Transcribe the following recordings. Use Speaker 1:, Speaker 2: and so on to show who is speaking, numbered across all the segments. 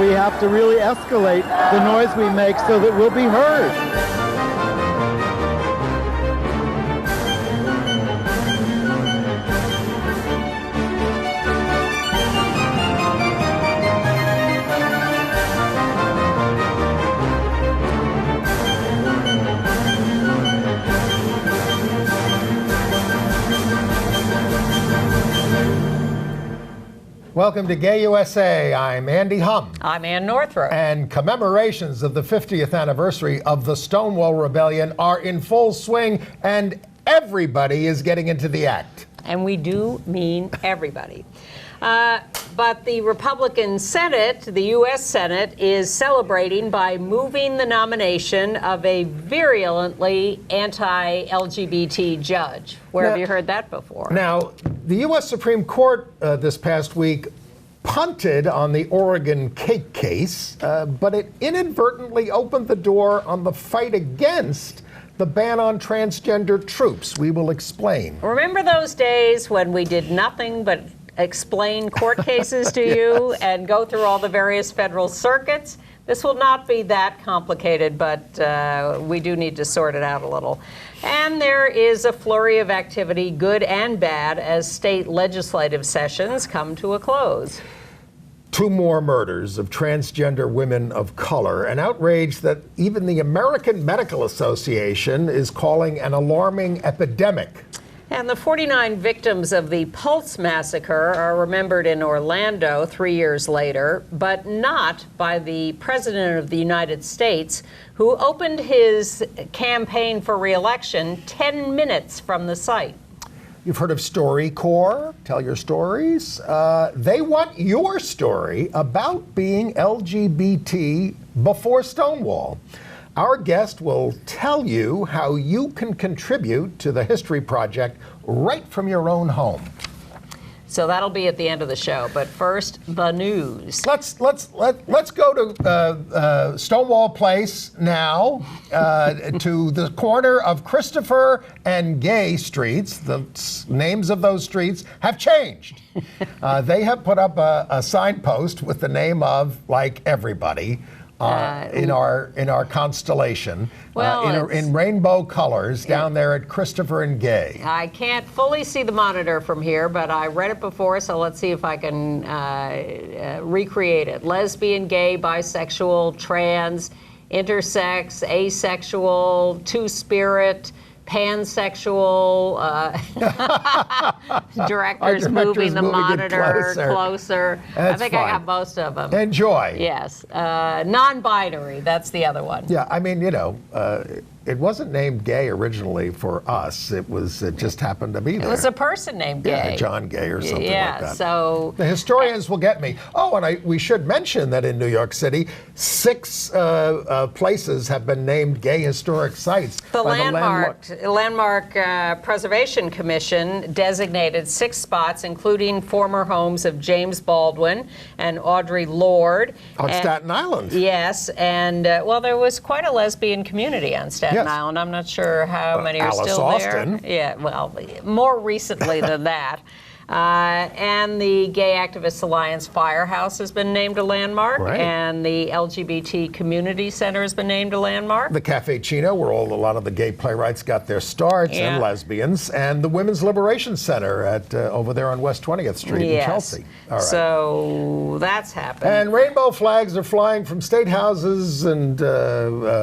Speaker 1: we have to really escalate the noise we make so that we'll be heard.
Speaker 2: Welcome to Gay USA. I'm Andy Hum.
Speaker 3: I'm Ann Northrup.
Speaker 2: And commemorations of the 50th anniversary of the Stonewall Rebellion are in full swing, and everybody is getting into the act.
Speaker 3: And we do mean everybody. But the Republican Senate, the U.S. Senate, is celebrating by moving the nomination of a virulently anti-LGBT judge. Where have you heard that before?
Speaker 2: Now, the U.S. Supreme Court this past week punted on the Oregon cake case, but it inadvertently opened the door on the fight against the ban on transgender troops. We will explain.
Speaker 3: Remember those days when we did nothing but explain court cases to you and go through all the various federal circuits? This will not be that complicated, but we do need to sort it out a little. And there is a flurry of activity, good and bad, as state legislative sessions come to a close.
Speaker 2: 2 more murders of transgender women of color, an outrage that even the American Medical Association is calling an alarming epidemic.
Speaker 3: And the 49 victims of the Pulse massacre are remembered in Orlando 3 years later, but not by the President of the United States, who opened his campaign for re-election 10 minutes from the site.
Speaker 2: You've heard of StoryCorps, tell your stories. They want your story about being LGBT before Stonewall. Our guest will tell you how you can contribute to the History Project right from your own home.
Speaker 3: So that'll be at the end of the show, but first, the news.
Speaker 2: Let's go to Stonewall Place now, to the corner of Christopher and Gay streets. The names of those streets have changed. They have put up a signpost with the name of, like, everybody. In our constellation, in rainbow colors down there at Christopher and Gay.
Speaker 3: I can't fully see the monitor from here, but I read it before, so let's see if I can recreate it. Lesbian, gay, bisexual, trans, intersex, asexual, two-spirit, pansexual, directors moving the monitor closer.
Speaker 2: That's
Speaker 3: I think
Speaker 2: fine.
Speaker 3: I got most of them.
Speaker 2: Enjoy.
Speaker 3: Yes. Non-binary, that's the other one.
Speaker 2: Yeah, I mean, it wasn't named Gay originally for us. It just happened to be there.
Speaker 3: It was a person named Gay.
Speaker 2: Yeah, John Gay or something like that.
Speaker 3: Yeah, so...
Speaker 2: The historians will get me. Oh, and we should mention that in New York City, 6 places have been named gay historic sites.
Speaker 3: The Landmark Preservation Commission designated 6 spots, including former homes of James Baldwin and Audre Lorde.
Speaker 2: On Staten Island.
Speaker 3: Yes, and well, there was quite a lesbian community on Staten Island. I'm not sure how many are still
Speaker 2: Austin.
Speaker 3: there. Yeah, well, more recently than that. And the Gay Activist Alliance Firehouse has been named a landmark, and the LGBT Community Center has been named a landmark.
Speaker 2: The Cafe Chino, where a lot of the gay playwrights got their starts, and lesbians, and the Women's Liberation Center at over there on West 20th Street in Chelsea.
Speaker 3: All right. So that's happened.
Speaker 2: And rainbow flags are flying from state houses and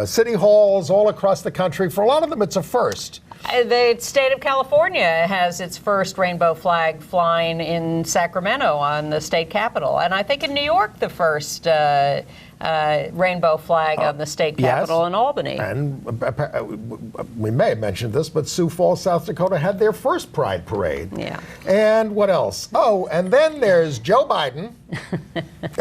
Speaker 2: city halls all across the country. For a lot of them, it's a first.
Speaker 3: The state of California has its first rainbow flag flying in Sacramento on the state capitol. And I think in New York, the first rainbow flag on the state capitol in Albany.
Speaker 2: And we may have mentioned this, but Sioux Falls, South Dakota had their first Pride Parade.
Speaker 3: Yeah.
Speaker 2: And what else? Oh, and then there's Joe Biden,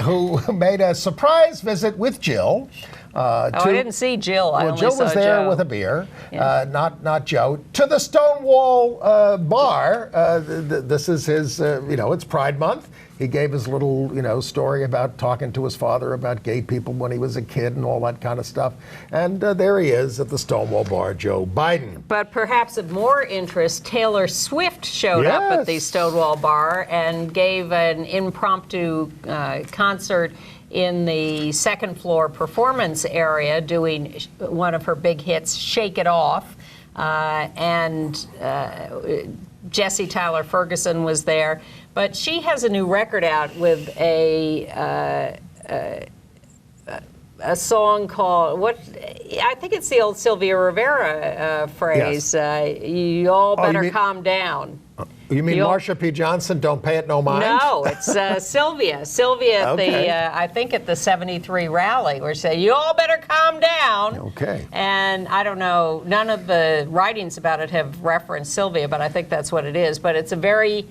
Speaker 2: who made a surprise visit with Jill.
Speaker 3: I didn't see Jill. I only
Speaker 2: Jill
Speaker 3: saw
Speaker 2: was there
Speaker 3: Joe.
Speaker 2: with a beer, not Joe, to the Stonewall bar. This is his, it's Pride Month. He gave his little, story about talking to his father about gay people when he was a kid and all that kind of stuff. And there he is at the Stonewall bar, Joe Biden.
Speaker 3: But perhaps of more interest, Taylor Swift showed up at the Stonewall bar and gave an impromptu concert in the second floor performance area doing one of her big hits, Shake It Off. And Jessie Tyler Ferguson was there. But she has a new record out with a song called, I think it's the old Sylvia Rivera phrase,
Speaker 2: Yes.
Speaker 3: You all better calm down.
Speaker 2: You mean Marsha P. Johnson, don't pay it no mind?
Speaker 3: No, it's Sylvia. Sylvia at
Speaker 2: Okay.
Speaker 3: I think at the 73 rally, where she said, you all better calm down.
Speaker 2: Okay.
Speaker 3: And I don't know, none of the writings about it have referenced Sylvia, but I think that's what it is. But it's a very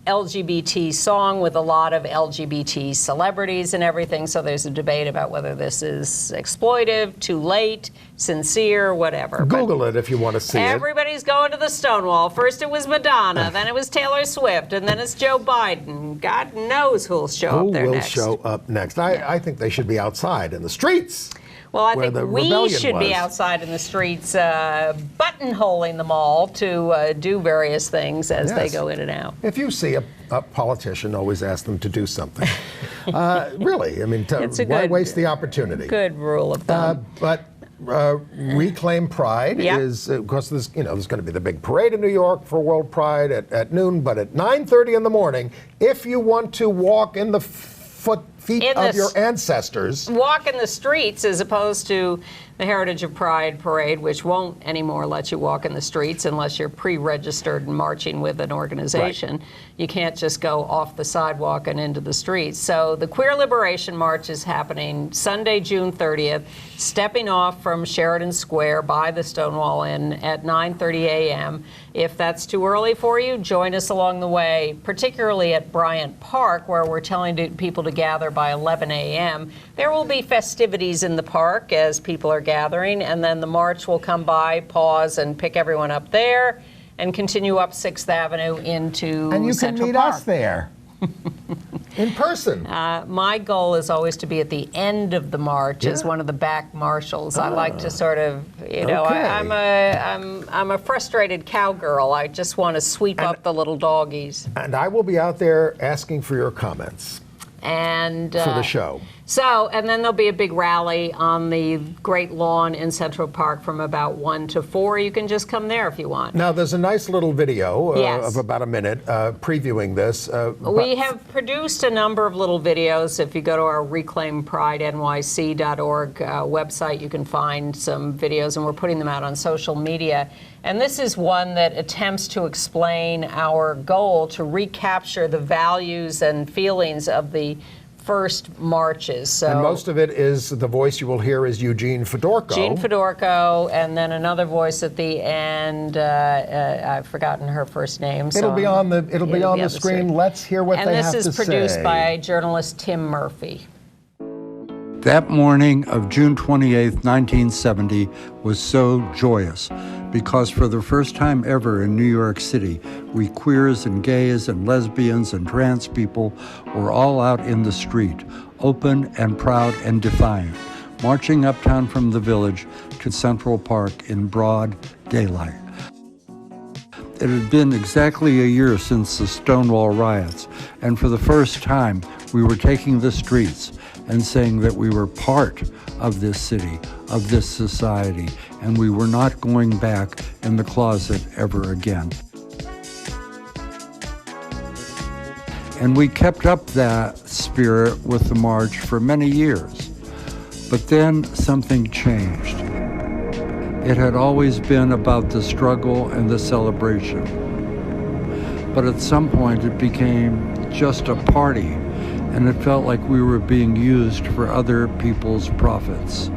Speaker 3: LGBT song with a lot of LGBT celebrities and everything, so there's a debate about whether this is exploitive, too late, sincere, whatever.
Speaker 2: Google it if you want to see it.
Speaker 3: Everybody's going to the Stonewall. First it was Madonna, then it was Taylor Swift, and then it's Joe Biden. God knows who'll show up there next.
Speaker 2: Who will show up next? I think they should be outside in the streets.
Speaker 3: Well, I
Speaker 2: where
Speaker 3: think
Speaker 2: the
Speaker 3: we
Speaker 2: rebellion
Speaker 3: should be
Speaker 2: was.
Speaker 3: outside in the streets buttonholing them all to do various things as they
Speaker 2: Yes.
Speaker 3: go in and out.
Speaker 2: If you see a politician, always ask them to do something. Really, I mean,
Speaker 3: It's a
Speaker 2: why
Speaker 3: good-
Speaker 2: waste the opportunity?
Speaker 3: Good rule of thumb.
Speaker 2: But Reclaim Pride
Speaker 3: Yep.
Speaker 2: is, of course, there's going to be the big parade in New York for World Pride at noon, but at 9:30 in the morning, if you want to walk in the feet
Speaker 3: In
Speaker 2: of
Speaker 3: the
Speaker 2: your ancestors.
Speaker 3: Walk in the streets as opposed to the Heritage of Pride parade, which won't anymore let you walk in the streets unless you're pre-registered and marching with an organization.
Speaker 2: Right.
Speaker 3: You can't just go off the sidewalk and into the streets. So the Queer Liberation March is happening Sunday, June 30th, stepping off from Sheridan Square by the Stonewall Inn at 9:30 a.m. If that's too early for you, join us along the way, particularly at Bryant Park, where we're telling people to gather by 11 a.m. There will be festivities in the park as people are gathering, and then the march will come by, pause, and pick everyone up there, and continue up 6th Avenue into
Speaker 2: And you
Speaker 3: Central
Speaker 2: can meet
Speaker 3: Park.
Speaker 2: us there. In person.
Speaker 3: My goal is always to be at the end of the march as one of the back marshals. I like to sort of,
Speaker 2: Okay.
Speaker 3: I'm a frustrated cowgirl. I just want to sweep up the little doggies.
Speaker 2: And I will be out there asking for your comments
Speaker 3: And
Speaker 2: for the show.
Speaker 3: So, and then there'll be a big rally on the Great Lawn in Central Park from about 1 to 4. You can just come there if you want.
Speaker 2: Now, there's a nice little video
Speaker 3: Yes.
Speaker 2: of about a minute previewing this.
Speaker 3: We have produced a number of little videos. If you go to our reclaimprideny.org website, you can find some videos, and we're putting them out on social media. And this is one that attempts to explain our goal to recapture the values and feelings of the first marches. So
Speaker 2: And most of it is, the voice you will hear is Eugene Fedorko.
Speaker 3: Jean Fedorko, and then another voice at the end. I've forgotten her first name.
Speaker 2: It'll be on the
Speaker 3: the
Speaker 2: screen. Let's hear what they have to say.
Speaker 3: And this is produced by journalist Tim Murphy.
Speaker 4: That morning of June 28, 1970 was so joyous because for the first time ever in New York City, we queers and gays and lesbians and trans people were all out in the street, open and proud and defiant, marching uptown from the Village to Central Park in broad daylight. It had been exactly a year since the Stonewall riots, and for the first time, we were taking the streets and saying that we were part of this city, of this society, and we were not going back in the closet ever again. And we kept up that spirit with the march for many years. But then something changed. It had always been about the struggle and the celebration. But at some point it became just a party, and it felt like we were being used for other people's profits.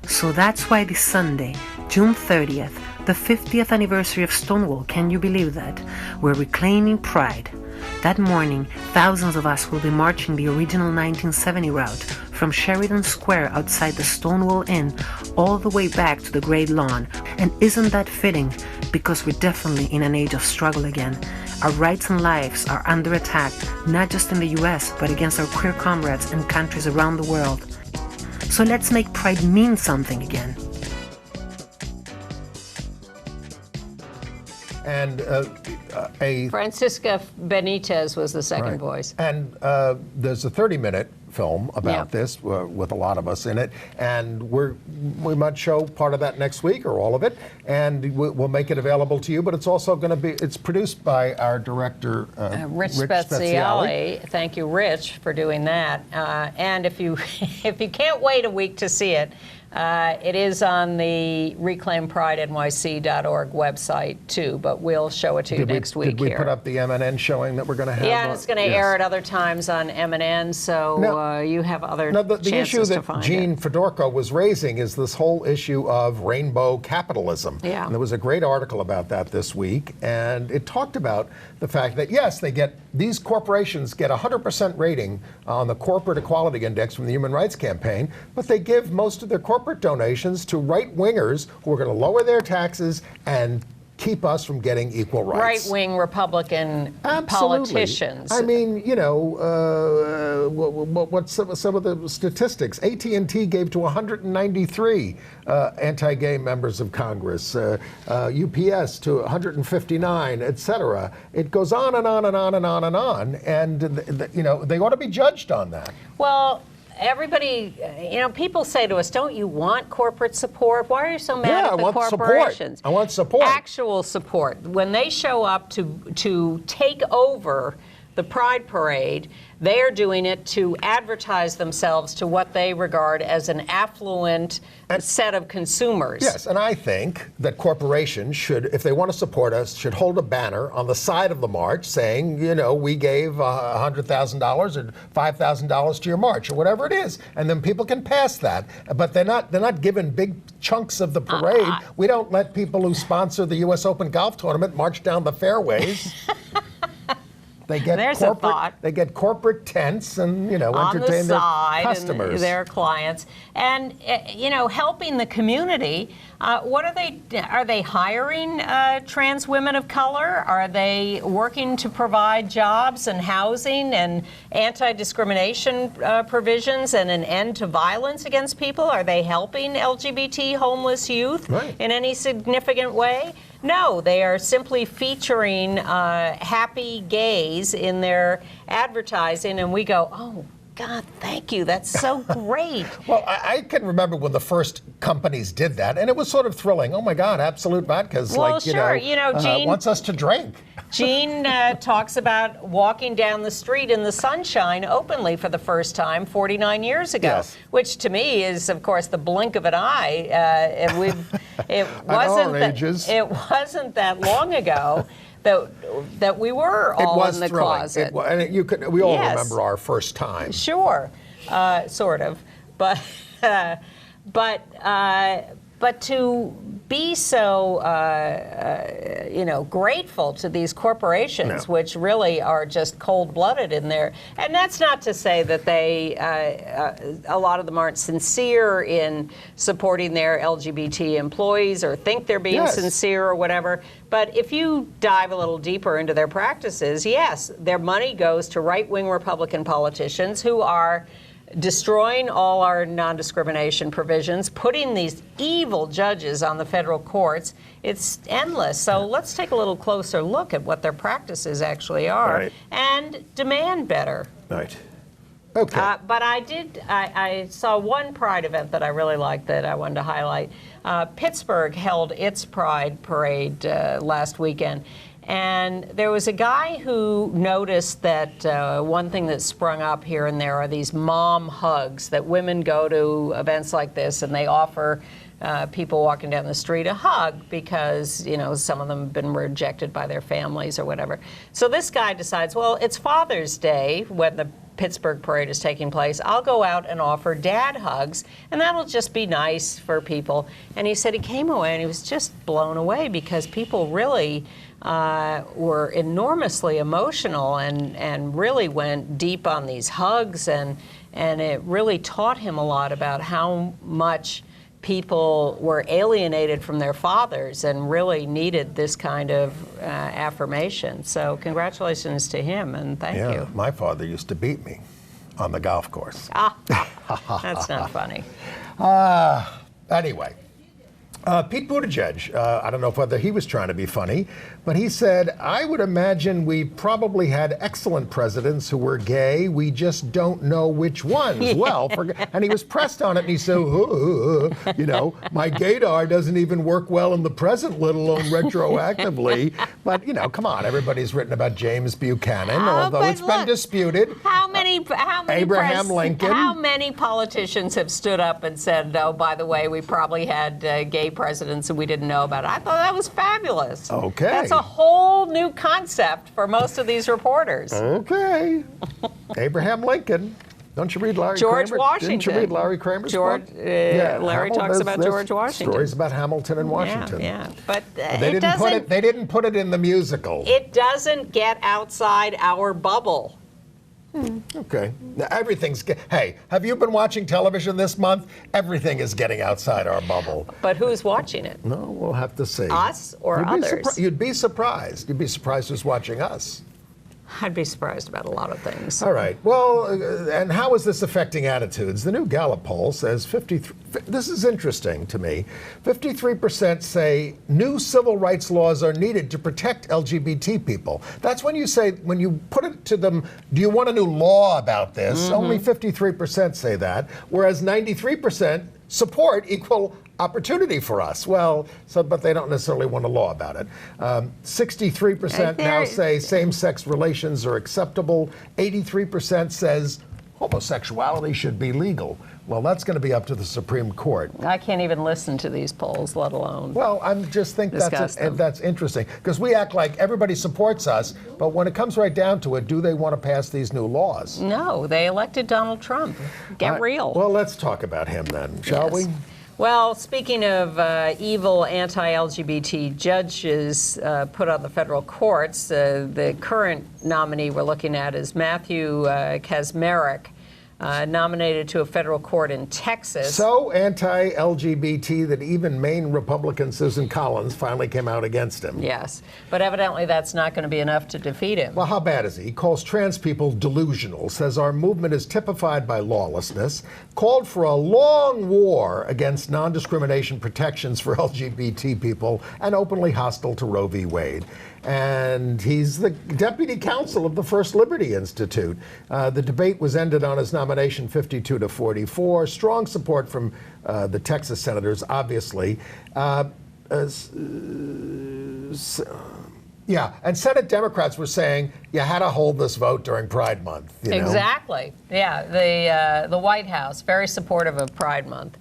Speaker 5: So that's why this Sunday, June 30th, the 50th anniversary of Stonewall, can you believe that? We're reclaiming pride. That morning, thousands of us will be marching the original 1970 route from Sheridan Square outside the Stonewall Inn all the way back to the Great Lawn. And isn't that fitting? Because we're definitely in an age of struggle again. Our rights and lives are under attack, not just in the US, but against our queer comrades in countries around the world. So let's make pride mean something again.
Speaker 2: And
Speaker 3: Francisca Benitez was the second
Speaker 2: right.
Speaker 3: voice.
Speaker 2: And there's a 30-minute film about this with a lot of us in it, and we might show part of that next week or all of it, and we'll make it available to you. But it's also going to be produced by our director
Speaker 3: Rich Speziale. Thank you, Rich, for doing that. And if you can't wait a week to see it, it is on the ReclaimPrideNYC.org website too, but we'll show it to you next week.
Speaker 2: Did we put up the MNN showing that we're going to have?
Speaker 3: Yeah, and it's going to air at other times on MNN, so you have other chances
Speaker 2: the issue
Speaker 3: to find
Speaker 2: that Gene
Speaker 3: it.
Speaker 2: Fedorko was raising is this whole issue of rainbow capitalism.
Speaker 3: Yeah.
Speaker 2: And there was a great article about that this week, and it talked about the fact that, yes, these corporations get 100% rating on the Corporate Equality Index from the Human Rights Campaign, but they give most of their corporate donations to right-wingers who are going to lower their taxes and keep us from getting equal rights.
Speaker 3: Right-wing Republican politicians.
Speaker 2: I mean, what's some of the statistics? AT&T gave to 193 anti-gay members of Congress, UPS to 159, et cetera. It goes on and on and on and on and on, and they ought to be judged on that.
Speaker 3: Well, everybody, people say to us, don't you want corporate support? Why are you so mad at the corporations?
Speaker 2: I want support.
Speaker 3: Actual support. When they show up to take over the Pride Parade, they are doing it to advertise themselves to what they regard as an affluent set of consumers.
Speaker 2: Yes, and I think that corporations should, if they want to support us, should hold a banner on the side of the march saying, we gave $100,000 or $5,000 to your march or whatever it is, and then people can pass that. But they're not given big chunks of the parade. We don't let people who sponsor the U.S. Open golf tournament march down the fairways. They get corporate tents and entertain their customers,
Speaker 3: and their clients, and helping the community. What are they? Are they hiring trans women of color? Are they working to provide jobs and housing and anti-discrimination provisions and an end to violence against people? Are they helping LGBT homeless youth in any significant way? No, they are simply featuring happy gays in their advertising, and we go, oh, God, thank you. That's so great.
Speaker 2: Well, I can remember when the first companies did that, and it was sort of thrilling. Oh, my God, Absolute Vodka's
Speaker 3: Gene
Speaker 2: wants us to drink.
Speaker 3: Gene talks about walking down the street in the sunshine openly for the first time 49 years ago, which to me is, of course, the blink of an eye. It wasn't that long of that we were all in the closet.
Speaker 2: We all remember our first time.
Speaker 3: Sure, sort of, but to be so grateful to these corporations, which really are just cold-blooded in there, and that's not to say that they a lot of them aren't sincere in supporting their LGBT employees or think they're being sincere or whatever. But if you dive a little deeper into their practices, yes, their money goes to right-wing Republican politicians who are destroying all our non-discrimination provisions, putting these evil judges on the federal courts. It's endless. So let's take a little closer look at what their practices actually are and demand better.
Speaker 2: Right. Okay.
Speaker 3: But I saw one Pride event that I really liked that I wanted to highlight. Pittsburgh held its Pride Parade last weekend. And there was a guy who noticed that one thing that sprung up here and there are these mom hugs, that women go to events like this and they offer people walking down the street a hug because, some of them have been rejected by their families or whatever. So this guy decides, well, it's Father's Day when the Pittsburgh Parade is taking place. I'll go out and offer dad hugs, and that'll just be nice for people. And he said he came away and he was just blown away because people really were enormously emotional and really went deep on these hugs, and it really taught him a lot about how much people were alienated from their fathers and really needed this kind of affirmation. So congratulations to him, and thank you.
Speaker 2: My father used to beat me on the golf course.
Speaker 3: That's not funny.
Speaker 2: Anyway, Pete Buttigieg, I don't know whether he was trying to be funny, but he said, I would imagine we probably had excellent presidents who were gay. We just don't know which ones. Yeah. Well, and he was pressed on it, and he said, you know, my gaydar doesn't even work well in the present, let alone retroactively. But, you know, come on, everybody's written about James Buchanan, although it's been disputed.
Speaker 3: How many
Speaker 2: Abraham Lincoln.
Speaker 3: How many politicians have stood up and said, oh, by the way, we probably had gay presidents and we didn't know about it? I thought that was fabulous.
Speaker 2: Okay.
Speaker 3: That's a whole new concept for most of these reporters.
Speaker 2: Okay. Abraham Lincoln. Don't you read Larry
Speaker 3: George
Speaker 2: Kramer?
Speaker 3: Washington.
Speaker 2: Didn't you read Larry Kramer's book?
Speaker 3: Larry talks about George Washington.
Speaker 2: Stories about Hamilton and Washington.
Speaker 3: Yeah. But
Speaker 2: they didn't put it in the musical.
Speaker 3: It doesn't get outside our bubble.
Speaker 2: Okay. Now, hey, have you been watching television this month? Everything is getting outside our bubble.
Speaker 3: But who's watching it?
Speaker 2: No, we'll have to see.
Speaker 3: Us or others?
Speaker 2: You'd be surprised. You'd be surprised who's watching us.
Speaker 3: I'd be surprised about a lot of things.
Speaker 2: All right. Well, and how is this affecting attitudes? The new Gallup poll says this is interesting to me. 53% say new civil rights laws are needed to protect LGBT people. That's when you put it to them, do you want a new law about this? Mm-hmm. Only 53% say that, whereas 93% support equal opportunity for us. Well, but they don't necessarily want a law about it. 63% now say same-sex relations are acceptable. 83% says homosexuality should be legal. Well, that's going to be up to the Supreme Court.
Speaker 3: I can't even listen to these polls, let alone.
Speaker 2: Well, I just think that's interesting, because we act like everybody supports us, but when it comes right down to it, do they want to pass these new laws?
Speaker 3: No, they elected Donald Trump. Get real.
Speaker 2: Well, let's talk about him then, shall we?
Speaker 3: Well, speaking of evil anti-LGBT judges put on the federal courts, the current nominee we're looking at is Matthew Kacsmaryk, nominated to a federal court in Texas.
Speaker 2: So anti-LGBT that even Maine Republican Susan Collins finally came out against him.
Speaker 3: Yes, but evidently that's not going to be enough to defeat him.
Speaker 2: Well, how bad is he? He calls trans people delusional, says our movement is typified by lawlessness, called for a long war against non-discrimination protections for LGBT people, and openly hostile to Roe v. Wade. And he's the deputy counsel of the First Liberty Institute. The debate was ended on his nomination 52-44. Strong support from the Texas senators, obviously. Yeah, and Senate Democrats were saying you had to hold this vote during Pride Month. You know?
Speaker 3: Exactly. Yeah, the White House, very supportive of Pride Month.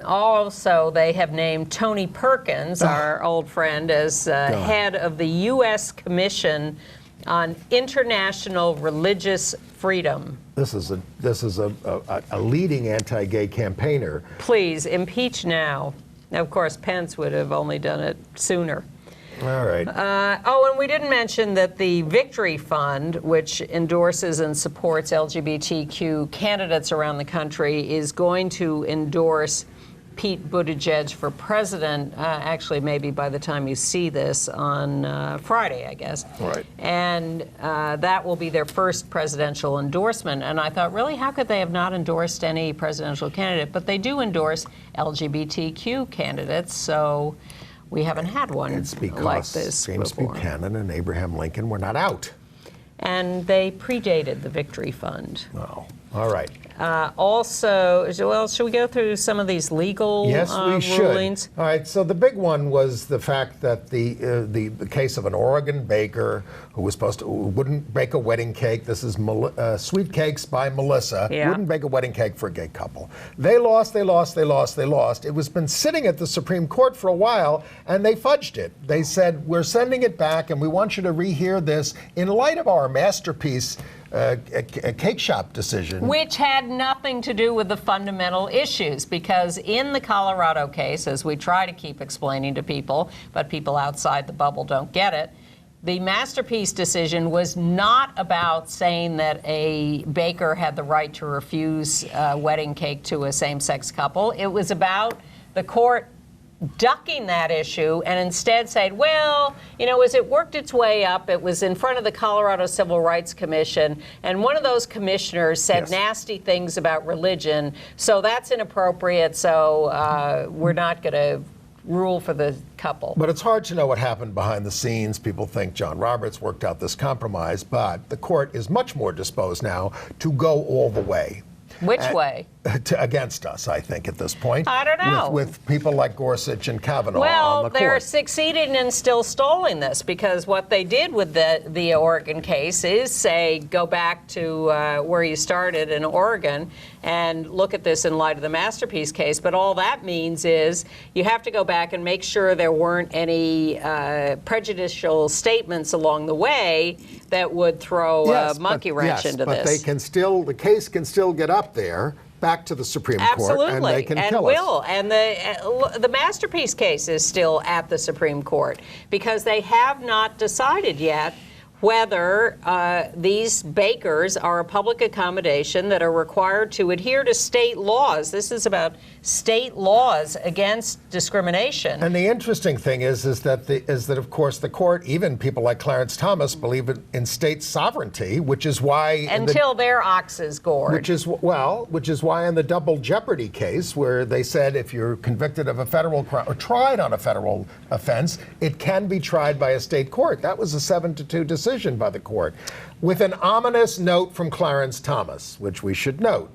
Speaker 3: Also, they have named Tony Perkins, our old friend, as head of the U.S. Commission on International Religious Freedom.
Speaker 2: This is a leading anti-gay campaigner.
Speaker 3: Please, impeach now. Now, of course, Pence would have only done it sooner.
Speaker 2: All right.
Speaker 3: And we didn't mention that the Victory Fund, which endorses and supports LGBTQ candidates around the country, is going to endorse Pete Buttigieg for president, actually maybe by the time you see this on Friday, I guess.
Speaker 2: Right.
Speaker 3: And that will be their first presidential endorsement. And I thought, really, how could they have not endorsed any presidential candidate? But they do endorse LGBTQ candidates, so we haven't had one like this
Speaker 2: James
Speaker 3: before.
Speaker 2: Buchanan and Abraham Lincoln were not out.
Speaker 3: And they predated the Victory Fund.
Speaker 2: Oh, all right.
Speaker 3: Also, well, should we go through some of these legal
Speaker 2: yes, we
Speaker 3: rulings?
Speaker 2: Should. All right. So the big one was the fact that the case of an Oregon baker who wouldn't bake a wedding cake. This is Sweet Cakes by Melissa.
Speaker 3: Yeah.
Speaker 2: Wouldn't bake a wedding cake for a gay couple. They lost. It was been sitting at the Supreme Court for a while, and they fudged it. They said, we're sending it back, and we want you to rehear this in light of our masterpiece a cake shop decision.
Speaker 3: Which had nothing to do with the fundamental issues, because in the Colorado case, as we try to keep explaining to people, but people outside the bubble don't get it, the masterpiece decision was not about saying that a baker had the right to refuse a wedding cake to a same-sex couple. It was about the court ducking that issue and instead said, well, as it worked its way up, it was in front of the Colorado Civil Rights Commission, and one of those commissioners said nasty things about religion, so that's inappropriate, so we're not going to rule for the couple.
Speaker 2: But it's hard to know what happened behind the scenes. People think John Roberts worked out this compromise, but the court is much more disposed now to go all the way.
Speaker 3: Which way?
Speaker 2: Against us, I think, at this point.
Speaker 3: I don't know.
Speaker 2: With people like Gorsuch and Kavanaugh
Speaker 3: well,
Speaker 2: on the court.
Speaker 3: they're succeeding in still stalling this, because what they did with the Oregon case is say, go back to where you started in Oregon and look at this in light of the Masterpiece case. But all that means is you have to go back and make sure there weren't any prejudicial statements along the way that would throw a monkey wrench into this.
Speaker 2: But they can still, the case can still get up there, back to the Supreme Court, and they can kill us.
Speaker 3: And the Masterpiece case is still at the Supreme Court because they have not decided yet whether these bakers are a public accommodation that are required to adhere to state laws. This is about state laws against discrimination.
Speaker 2: And the interesting thing is that of course the court, even people like Clarence Thomas, believe in state sovereignty, which is why
Speaker 3: until their ox is gored.
Speaker 2: Which is why in the double jeopardy case, where they said if you're convicted of a federal crime or tried on a federal offense, it can be tried by a state court. That was a 7-2 decision by the court, with an ominous note from Clarence Thomas, which we should note,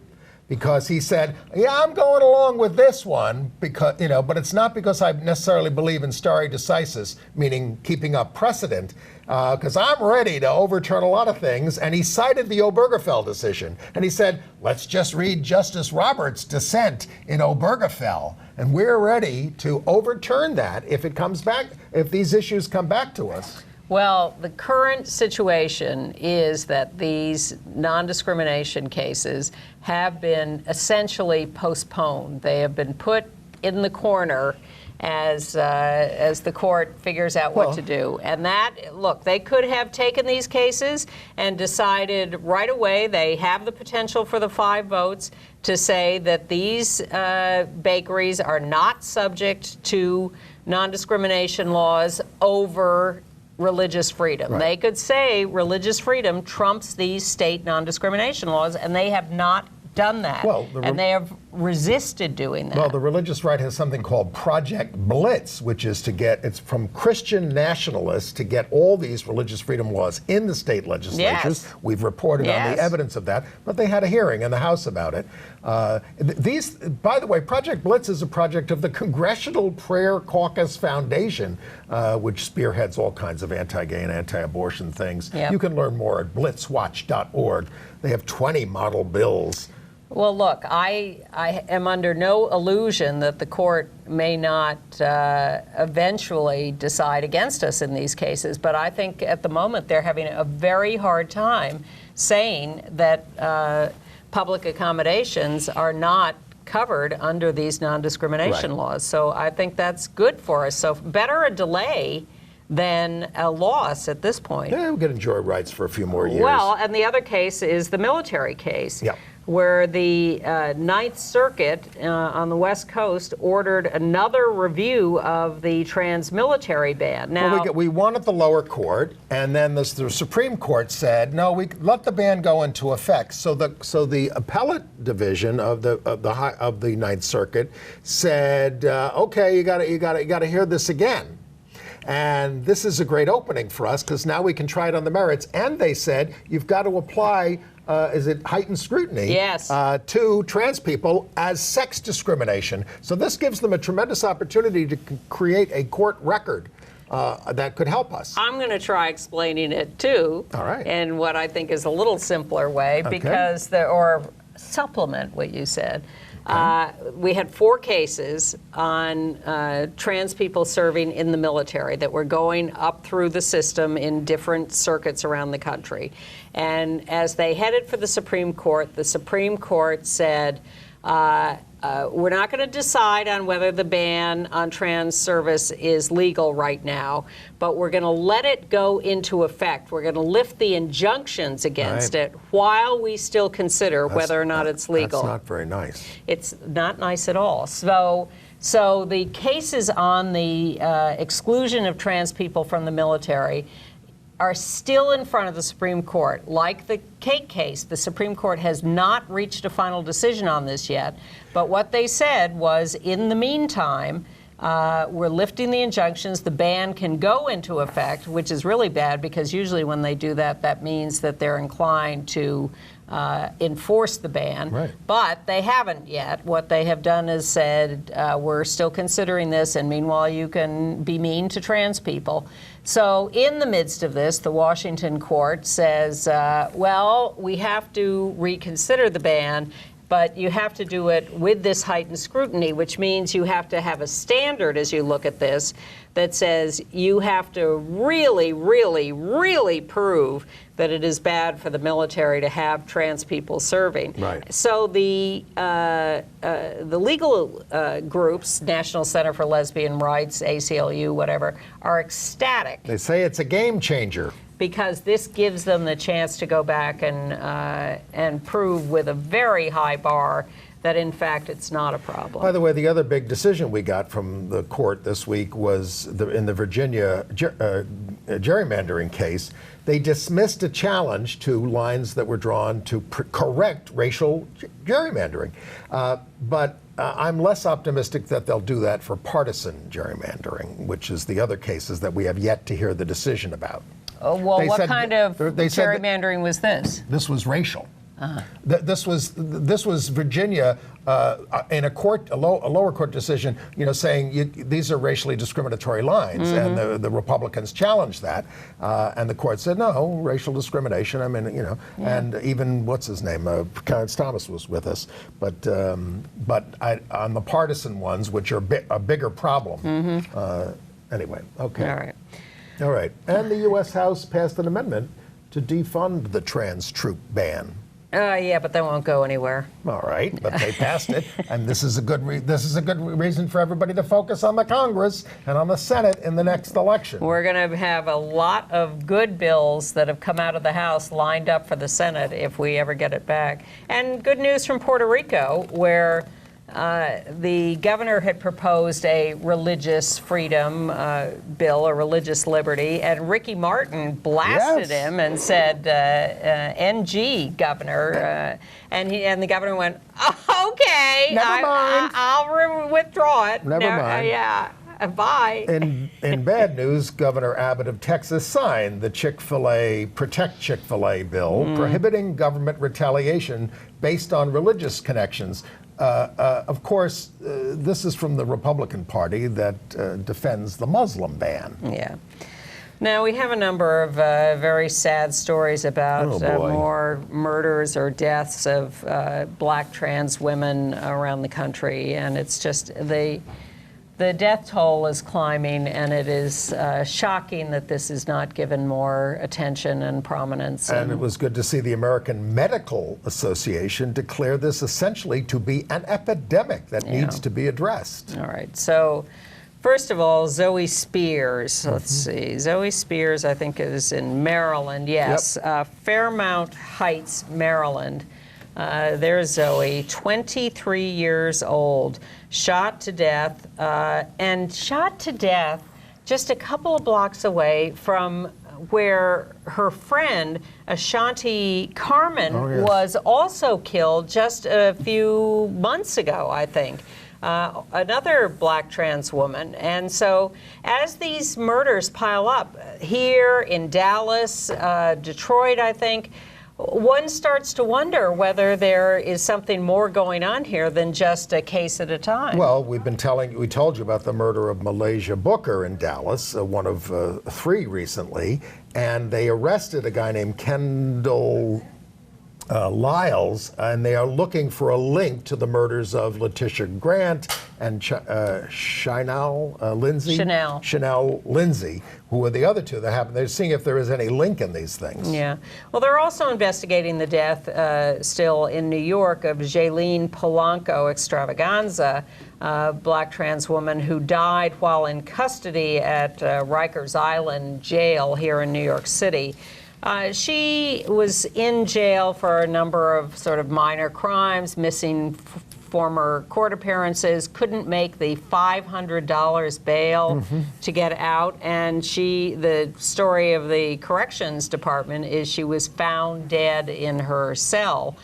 Speaker 2: because he said, yeah, I'm going along with this one, because, but it's not because I necessarily believe in stare decisis, meaning keeping up precedent, because I'm ready to overturn a lot of things. And he cited the Obergefell decision. And he said, let's just read Justice Roberts' dissent in Obergefell. And we're ready to overturn that if it comes back, if these issues come back to us.
Speaker 3: Well, the current situation is that these non-discrimination cases have been essentially postponed. They have been put in the corner as the court figures out what to do. And look, they could have taken these cases and decided right away they have the potential for the 5 votes to say that these bakeries are not subject to non-discrimination laws over religious freedom.
Speaker 2: Right.
Speaker 3: They could say religious freedom trumps these state non-discrimination laws, and they have not done that. And they have resisted doing that.
Speaker 2: Well, the religious right has something called Project Blitz, which is it's from Christian nationalists to get all these religious freedom laws in the state legislatures.
Speaker 3: Yes.
Speaker 2: We've reported on the evidence of that, but they had a hearing in the House about it. By the way, Project Blitz is a project of the Congressional Prayer Caucus Foundation, which spearheads all kinds of anti-gay and anti-abortion things.
Speaker 3: Yep.
Speaker 2: You can learn more at blitzwatch.org. They have 20 model bills.
Speaker 3: Well, look, I am under no illusion that the court may not eventually decide against us in these cases, but I think at the moment they're having a very hard time saying that public accommodations are not covered under these non-discrimination laws. So I think that's good for us. So better a delay than a loss at this point.
Speaker 2: Yeah, we could enjoy rights for a few more years.
Speaker 3: Well, and the other case is the military case.
Speaker 2: Yeah.
Speaker 3: Where the Ninth Circuit on the West Coast ordered another review of the trans-military ban. Now,
Speaker 2: we won at the lower court, and then the Supreme Court said, no, we let the ban go into effect. So the appellate division of the Ninth Circuit said, okay, you got to hear this again. And this is a great opening for us because now we can try it on the merits. And they said you've got to apply. Is it heightened scrutiny to trans people as sex discrimination. So this gives them a tremendous opportunity to create a court record that could help us.
Speaker 3: I'm going to try explaining it too.
Speaker 2: All right.
Speaker 3: In what I think is a little simpler way, because or supplement what you said. We had 4 cases on trans people serving in the military that were going up through the system in different circuits around the country. And as they headed for the Supreme Court said, we're not going to decide on whether the ban on trans service is legal right now, but we're going to let it go into effect. We're going to lift the injunctions against it while we still consider whether or not it's legal.
Speaker 2: That's not very nice.
Speaker 3: It's not nice at all. So So the cases on the exclusion of trans people from the military are still in front of the Supreme Court. Like the Cake case, the Supreme Court has not reached a final decision on this yet. But what they said was, in the meantime, we're lifting the injunctions. The ban can go into effect, which is really bad because usually when they do that, that means that they're inclined to enforce the ban.
Speaker 2: Right.
Speaker 3: But they haven't yet. What they have done is said, we're still considering this, and meanwhile you can be mean to trans people. So in the midst of this, the Washington court says, well, we have to reconsider the ban, but you have to do it with this heightened scrutiny, which means you have to have a standard as you look at this that says you have to really, really, really prove that it is bad for the military to have trans people serving.
Speaker 2: Right.
Speaker 3: So the legal groups, National Center for Lesbian Rights, ACLU, whatever, are ecstatic.
Speaker 2: They say it's a game changer.
Speaker 3: Because this gives them the chance to go back and prove with a very high bar that, in fact, it's not a problem.
Speaker 2: By the way, the other big decision we got from the court this week was in the Virginia gerrymandering case. They dismissed a challenge to lines that were drawn to correct racial gerrymandering. But I'm less optimistic that they'll do that for partisan gerrymandering, which is the other cases that we have yet to hear the decision about.
Speaker 3: Oh, well,
Speaker 2: They
Speaker 3: what
Speaker 2: said-
Speaker 3: kind of
Speaker 2: they said that-
Speaker 3: gerrymandering was this?
Speaker 2: This was racial. This was Virginia in a lower court decision, saying these are racially discriminatory lines, and the Republicans challenged that, and the court said no, racial discrimination. I mean, and even what's his name, Clarence Thomas was with us, but on the partisan ones, which are a bigger problem. Anyway, okay. All right. And the U.S. House passed an amendment to defund the trans troop ban.
Speaker 3: Yeah, but that won't go anywhere.
Speaker 2: All right, but they passed it, and this is a good reason for everybody to focus on the Congress and on the Senate in the next election.
Speaker 3: We're going to have a lot of good bills that have come out of the House lined up for the Senate if we ever get it back. And good news from Puerto Rico, where the governor had proposed a religious freedom bill, a religious liberty, and Ricky Martin blasted him and said, "NG, governor," and the governor went, oh, "Okay,
Speaker 2: Never mind.
Speaker 3: I'll withdraw it."
Speaker 2: Never mind.
Speaker 3: Yeah. Bye.
Speaker 2: In bad news, Governor Abbott of Texas signed the Protect Chick-fil-A bill, prohibiting government retaliation based on religious connections. Of course, this is from the Republican Party that defends the Muslim ban.
Speaker 3: Yeah. Now, we have a number of very sad stories about more murders or deaths of black trans women around the country, and it's just the death toll is climbing, and it is shocking that this is not given more attention and prominence.
Speaker 2: And it was good to see the American Medical Association declare this essentially to be an epidemic that needs to be addressed.
Speaker 3: All right. So, first of all, Zoe Spears. Let's see. Zoe Spears, I think, is in Maryland. Yes.
Speaker 2: Yep.
Speaker 3: Fairmount Heights, Maryland. There's Zoe, 23 years old, shot to death, just a couple of blocks away from where her friend, Ashanti Carmen, was also killed just a few months ago, I think. Another black trans woman. And so as these murders pile up here in Dallas, Detroit, I think, one starts to wonder whether there is something more going on here than just a case at a time.
Speaker 2: Well, we told you about the murder of Malaysia Booker in Dallas, one of 3 recently, and they arrested a guy named Kendall Lyles, and they are looking for a link to the murders of Letitia Grant and Chanel Lindsay, who were the other 2 that happened. They're seeing if there is any link in these things.
Speaker 3: Yeah. Well, they're also investigating the death still in New York of Jaylene Polanco Extravaganza, a black trans woman who died while in custody at Rikers Island Jail here in New York City. She was in jail for a number of sort of minor crimes, missing former court appearances, couldn't make the $500 bail to get out, and the story of the corrections department is she was found dead in her cell.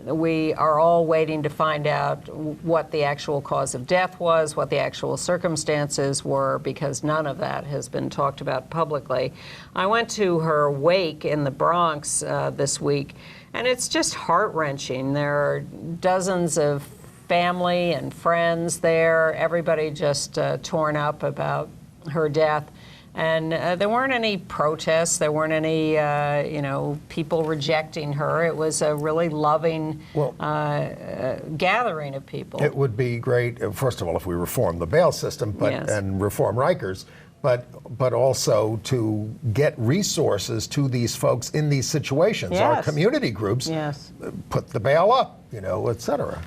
Speaker 3: We are all waiting to find out what the actual cause of death was, what the actual circumstances were, because none of that has been talked about publicly. I went to her wake in the Bronx this week, and it's just heart-wrenching. There are dozens of family and friends there, everybody just torn up about her death. And there weren't any protests. There weren't any, people rejecting her. It was a really loving gathering of people.
Speaker 2: It would be great, first of all, if we reform the bail system and reform Rikers, but also to get resources to these folks in these situations.
Speaker 3: Yes.
Speaker 2: Our community groups put the bail up, et cetera.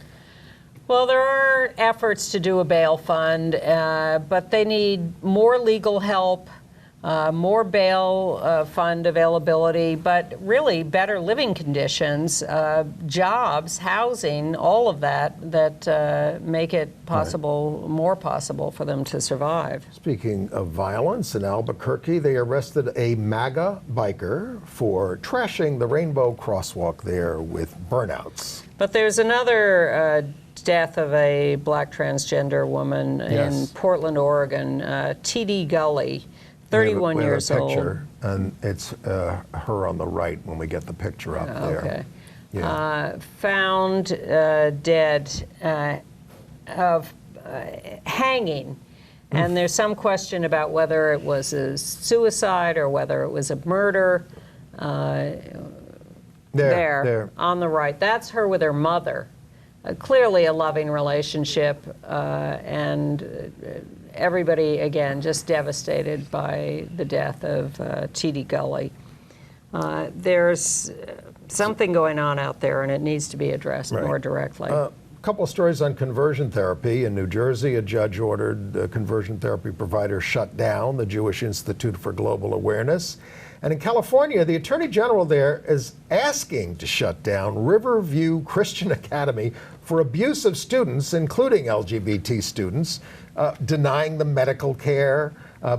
Speaker 3: Well, there are efforts to do a bail fund, but they need more legal help, more bail fund availability, but really better living conditions, jobs, housing, all of that make it possible, more possible for them to survive. Speaking
Speaker 2: of violence, in Albuquerque, they arrested a MAGA biker for trashing the Rainbow Crosswalk there with burnouts.
Speaker 3: But there's another death of a black transgender woman in Portland, Oregon, T.D. Gully, 31 years old.
Speaker 2: Picture, and it's her on the right when we get the picture up there.
Speaker 3: Okay.
Speaker 2: Yeah.
Speaker 3: Found dead of hanging. And there's some question about whether it was a suicide or whether it was a murder. There, on the right. That's her with her mother. Clearly a loving relationship, and everybody, again, just devastated by the death of T.D. Gully. There's something going on out there, and it needs to be addressed more directly.
Speaker 2: A couple of stories on conversion therapy. In New Jersey, a judge ordered the conversion therapy provider shut down, the Jewish Institute for Global Awareness. And in California, the Attorney General there is asking to shut down Riverview Christian Academy for abuse of students, including LGBT students, denying them medical care,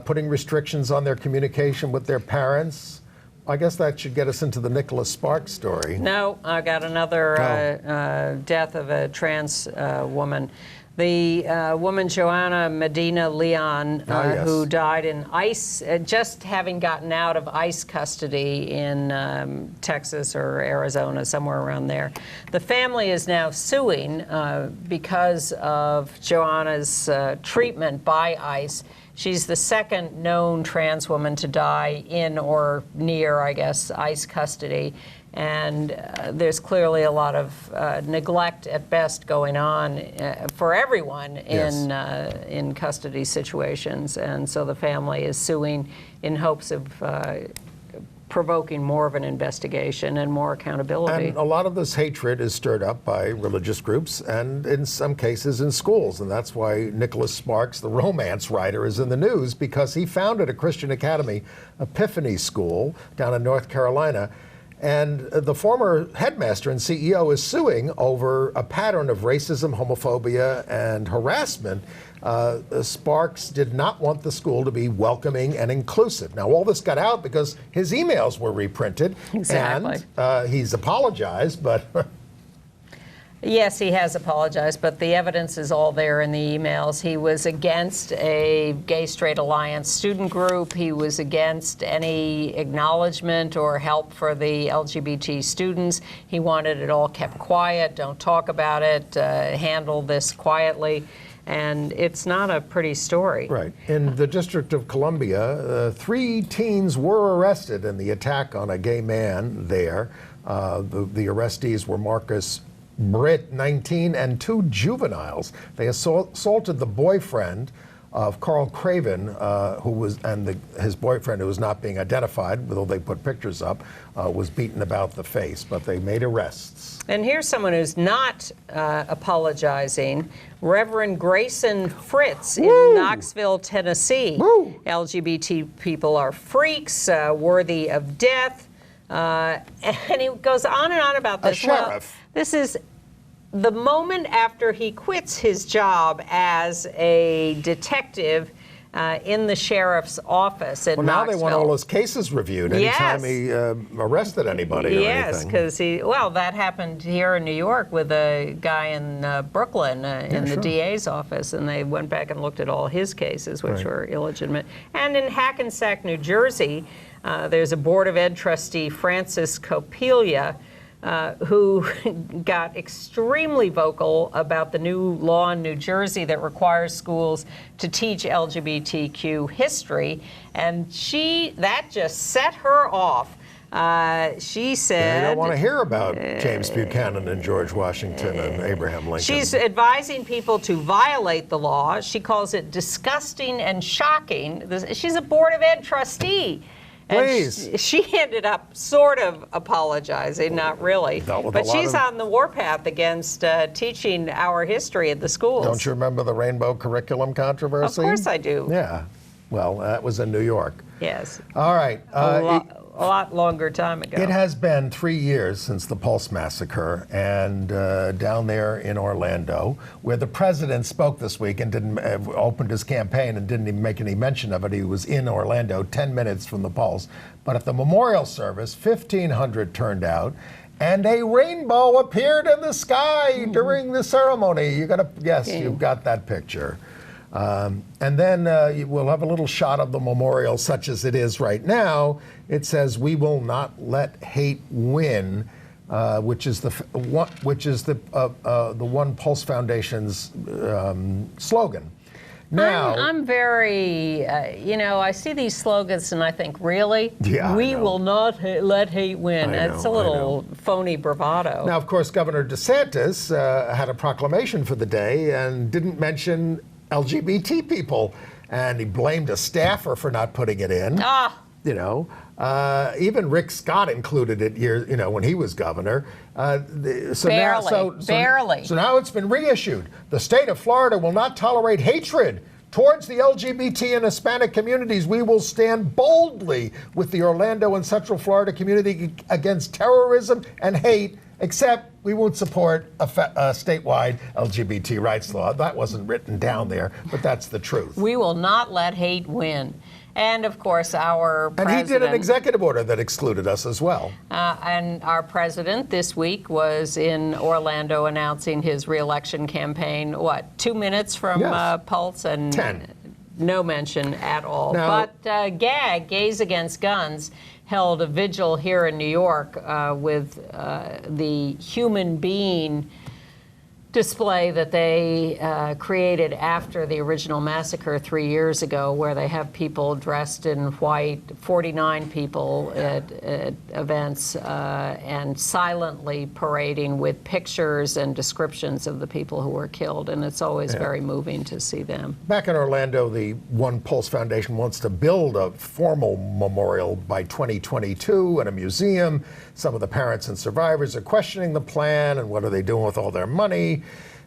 Speaker 2: putting restrictions on their communication with their parents. I guess that should get us into the Nicholas Sparks story.
Speaker 3: No, I got another death of a trans woman. The woman, Joanna Medina Leon, who died in ICE, just having gotten out of ICE custody in Texas or Arizona, somewhere around there. The family is now suing because of Joanna's treatment by ICE. She's the second known trans woman to die in or near, I guess, ICE custody. And there's clearly a lot of neglect at best going on for everyone in custody situations. And so the family is suing in hopes of provoking more of an investigation and more accountability.
Speaker 2: And a lot of this hatred is stirred up by religious groups and in some cases in schools. And that's why Nicholas Sparks, the romance writer, is in the news, because he founded a Christian academy, Epiphany School, down in North Carolina. And the former headmaster and CEO is suing over a pattern of racism, homophobia, and harassment. Sparks did not want the school to be welcoming and inclusive. Now, all this got out because his emails were reprinted.
Speaker 3: Exactly.
Speaker 2: And he's apologized, but...
Speaker 3: Yes, he has apologized, but the evidence is all there in the emails. He was against a Gay-Straight Alliance student group. He was against any acknowledgement or help for the LGBT students. He wanted it all kept quiet, don't talk about it, handle this quietly. And it's not a pretty story. Right.
Speaker 2: In the District of Columbia, 3 teens were arrested in the attack on a gay man there. The arrestees were Marcus Britt, 19, and 2 juveniles. They assaulted the boyfriend of Carl Craven, his boyfriend, who was not being identified, though they put pictures up, was beaten about the face, but they made arrests.
Speaker 3: And here's someone who's not apologizing, Reverend Grayson Fritz in Knoxville, Tennessee. LGBT people are freaks, worthy of death. And he goes on and on about this.
Speaker 2: A sheriff.
Speaker 3: Well, this is the moment after he quits his job as a detective in the sheriff's office in
Speaker 2: Well, now
Speaker 3: Knoxville.
Speaker 2: they want all those cases reviewed anytime he arrested anybody or
Speaker 3: yes,
Speaker 2: anything.
Speaker 3: because that happened here in New York with a guy in Brooklyn in the DA's office, and they went back and looked at all his cases, which were illegitimate. And in Hackensack, New Jersey, there's a Board of Ed trustee, Francis Copelia, who got extremely vocal about the new law in New Jersey that requires schools to teach LGBTQ history, and that just set her off. She said...
Speaker 2: They don't want to hear about James Buchanan and George Washington and Abraham Lincoln.
Speaker 3: She's advising people to violate the law. She calls it disgusting and shocking. She's a Board of Ed trustee.
Speaker 2: Please.
Speaker 3: And she ended up sort of apologizing, not really. But she's on the warpath against teaching our history at the schools.
Speaker 2: Don't you remember the rainbow curriculum controversy?
Speaker 3: Of course I do.
Speaker 2: Yeah. Well, that was in New York.
Speaker 3: Yes.
Speaker 2: All right.
Speaker 3: A lot longer time ago.
Speaker 2: It has been 3 years since the Pulse massacre, and down there in Orlando, where the president spoke this week and didn't opened his campaign and didn't even make any mention of it. He was in Orlando 10 minutes from the Pulse. But at the memorial service, 1,500 turned out, and a rainbow appeared in the sky during the ceremony. You're gonna guess you've got that picture. And then we'll have a little shot of the memorial such as it is right now. It says, "We will not let hate win," which is the One Pulse Foundation's slogan. Now,
Speaker 3: I'm very, I see these slogans and I think, really?
Speaker 2: Yeah,
Speaker 3: we will not let hate win. It's a little phony bravado.
Speaker 2: Now, of course, Governor DeSantis had a proclamation for the day and didn't mention LGBT people, and he blamed a staffer for not putting it in. Even Rick Scott included it when he was governor.
Speaker 3: Barely.
Speaker 2: So now it's been reissued. The state of Florida will not tolerate hatred towards the LGBT and Hispanic communities. We will stand boldly with the Orlando and Central Florida community against terrorism and hate, except we won't support a statewide LGBT rights law. That wasn't written down there, but that's the truth.
Speaker 3: We will not let hate win. And of course, our president...
Speaker 2: And he did an executive order that excluded us as well.
Speaker 3: And our president this week was in Orlando announcing his re-election campaign, 2 minutes from Pulse? And
Speaker 2: 10.
Speaker 3: No mention at all.
Speaker 2: Now,
Speaker 3: but GAG, Gays Against Guns, held a vigil here in New York with the human being display that they created after the original massacre 3 years ago, where they have people dressed in white, 49 people at events, and silently parading with pictures and descriptions of the people who were killed. And it's always very moving to see them.
Speaker 2: Back in Orlando, the One Pulse Foundation wants to build a formal memorial by 2022 and a museum. Some of the parents and survivors are questioning the plan and what are they doing with all their money.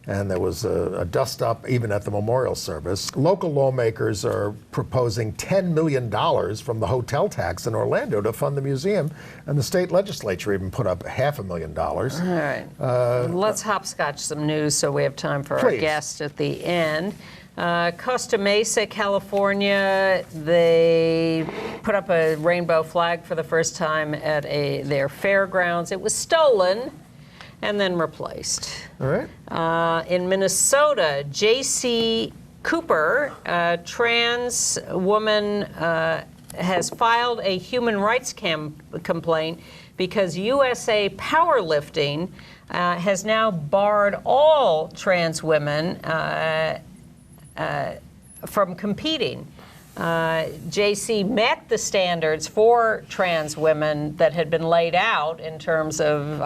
Speaker 2: And there was a dust-up even at the memorial service. Local lawmakers are proposing $10 million from the hotel tax in Orlando to fund the museum, and the state legislature even put up $500,000.
Speaker 3: All right. Let's hopscotch some news so we have time for our guest at the end. Costa Mesa, California, they put up a rainbow flag for the first time at their fairgrounds. It was stolen and then replaced.
Speaker 2: All right.
Speaker 3: In Minnesota, J.C. Cooper, a trans woman, has filed a human rights complaint because USA Powerlifting has now barred all trans women from competing. JC met the standards for trans women that had been laid out in terms of,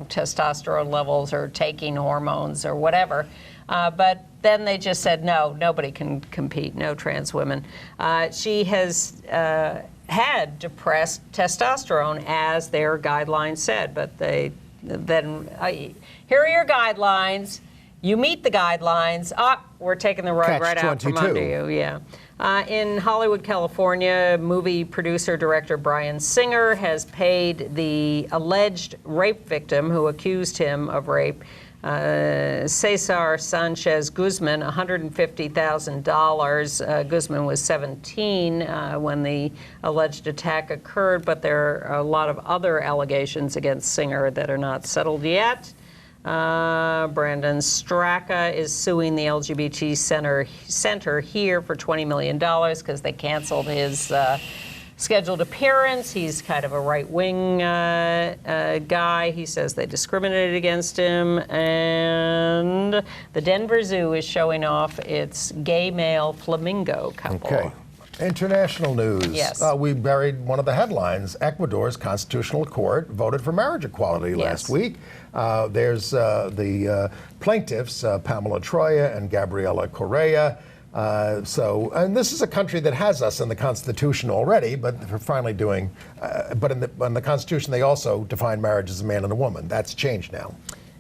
Speaker 3: testosterone levels or taking hormones or whatever. But then they just said, no, nobody can compete, no trans women. She has had depressed testosterone, as their guidelines said, but here are your guidelines. You meet the guidelines. We're taking the rug right out from under you. Yeah. In Hollywood, California, movie producer director Bryan Singer has paid the alleged rape victim who accused him of rape Cesar Sanchez Guzman, $150,000. Guzman was 17 when the alleged attack occurred, but there are a lot of other allegations against Singer that are not settled yet. Brandon Straka is suing the LGBT center here for $20 million because they canceled his scheduled appearance. He's kind of a right-wing guy. He says they discriminated against him. And the Denver Zoo is showing off its gay male flamingo couple.
Speaker 2: Okay. International news.
Speaker 3: Yes.
Speaker 2: We buried one of the headlines. Ecuador's Constitutional Court voted for marriage equality last week. There's the plaintiffs, Pamela Troya and Gabriela Correa. And this is a country that has us in the Constitution already, but they're finally doing, but in the Constitution they also define marriage as a man and a woman. That's changed now.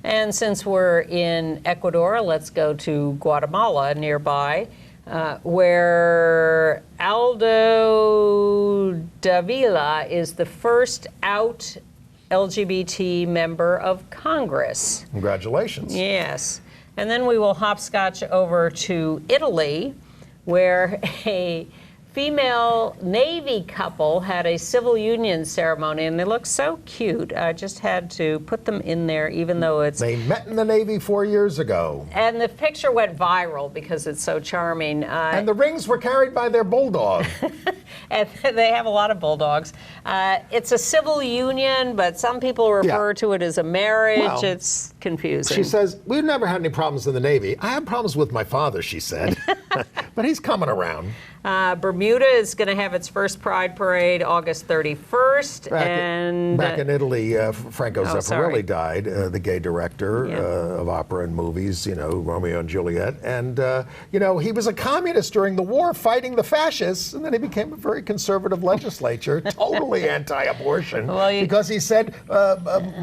Speaker 3: And since we're in Ecuador, let's go to Guatemala nearby, where Aldo Davila is the first out LGBT member of Congress.
Speaker 2: Congratulations.
Speaker 3: Yes. And then we will hopscotch over to Italy, where a female Navy couple had a civil union ceremony, and they look so cute. I just had to put them in there, even though it's...
Speaker 2: They met in the Navy 4 years ago.
Speaker 3: And the picture went viral because it's so charming.
Speaker 2: And the rings were carried by their bulldog.
Speaker 3: And they have a lot of bulldogs. It's a civil union, but some people refer to it as a marriage. Well, it's confusing.
Speaker 2: She says, we've never had any problems in the Navy. I have problems with my father, she said. But he's coming around.
Speaker 3: Bermuda is going to have its first Pride Parade August 31st.
Speaker 2: Back in Italy, Franco Zeffirelli died, the gay director of opera and movies, Romeo and Juliet. And, he was a communist during the war fighting the fascists, and then he became a very conservative legislature, totally anti-abortion, because he said,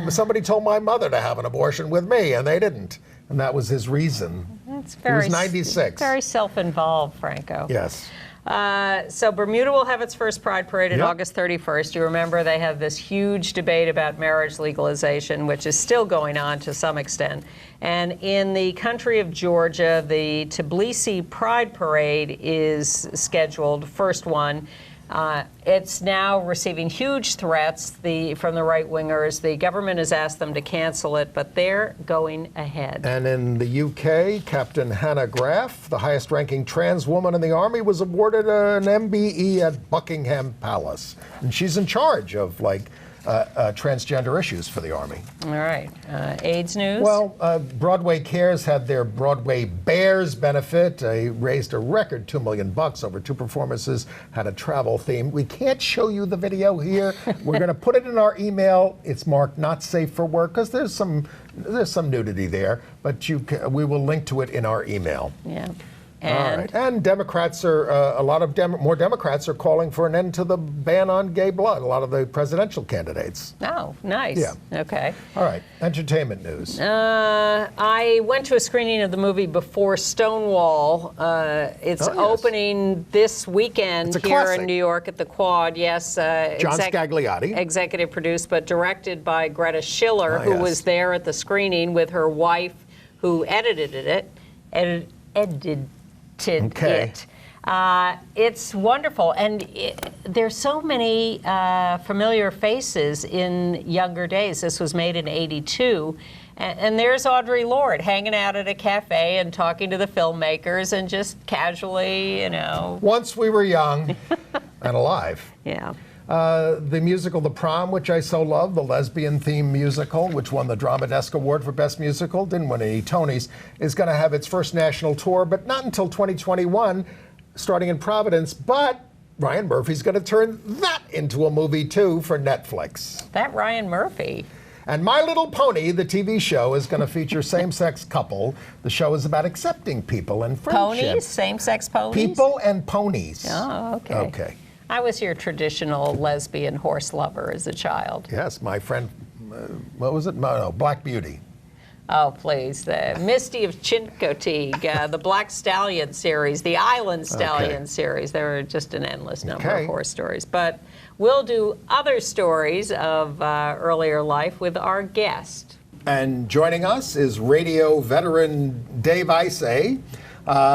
Speaker 2: somebody told my mother to have an abortion with me, and they didn't. And that was his reason. He was 96.
Speaker 3: Very self-involved, Franco.
Speaker 2: Yes.
Speaker 3: So Bermuda will have its first Pride Parade on August 31st. You remember they have this huge debate about marriage legalization, which is still going on to some extent. And in the country of Georgia, the Tbilisi Pride Parade is scheduled, first one. It's now receiving huge threats from the right-wingers. The government has asked them to cancel it, but they're going ahead.
Speaker 2: And in the UK, Captain Hannah Graff, the highest-ranking trans woman in the Army, was awarded an MBE at Buckingham Palace. And she's in charge of, transgender issues for the Army.
Speaker 3: All right. AIDS news?
Speaker 2: Well, Broadway Cares had their Broadway Bears benefit. They raised a record $2 million over 2 performances, had a travel theme. We can't show you the video here. We're going to put it in our email. It's marked not safe for work because there's some nudity there, but we will link to it in our email.
Speaker 3: Yeah.
Speaker 2: All right. And Democrats are, a lot of more Democrats are calling for an end to the ban on gay blood, a lot of the presidential candidates.
Speaker 3: Oh, nice.
Speaker 2: Yeah.
Speaker 3: Okay.
Speaker 2: All right. Entertainment news.
Speaker 3: I went to a screening of the movie Before Stonewall. It's opening this weekend here in New York at the Quad. Yes.
Speaker 2: John Scagliotti.
Speaker 3: Executive produced, but directed by Greta Schiller, who was there at the screening with her wife, who edited it. It's wonderful, and there's so many familiar faces in younger days. This was made in '82, and there's Audre Lorde hanging out at a cafe and talking to the filmmakers and just casually,
Speaker 2: Once we were young and alive.
Speaker 3: Yeah.
Speaker 2: The musical The Prom, which I so love, the lesbian-themed musical, which won the Drama Desk Award for Best Musical, didn't win any Tonys, is going to have its first national tour, but not until 2021, starting in Providence. But Ryan Murphy's going to turn that into a movie, too, for Netflix.
Speaker 3: That Ryan Murphy.
Speaker 2: And My Little Pony, the TV show, is going to feature same-sex couple. The show is about accepting people and friendship.
Speaker 3: Ponies? Same-sex ponies?
Speaker 2: People and ponies.
Speaker 3: Oh, okay.
Speaker 2: Okay.
Speaker 3: I was your traditional lesbian horse lover as a child.
Speaker 2: Yes, my friend, what was it? No, Black Beauty.
Speaker 3: Oh, please. The Misty of Chincoteague, the Black Stallion series, the Island Stallion series. There are just an endless number of horse stories. But we'll do other stories of earlier life with our guest.
Speaker 2: And joining us is radio veteran Dave Isay,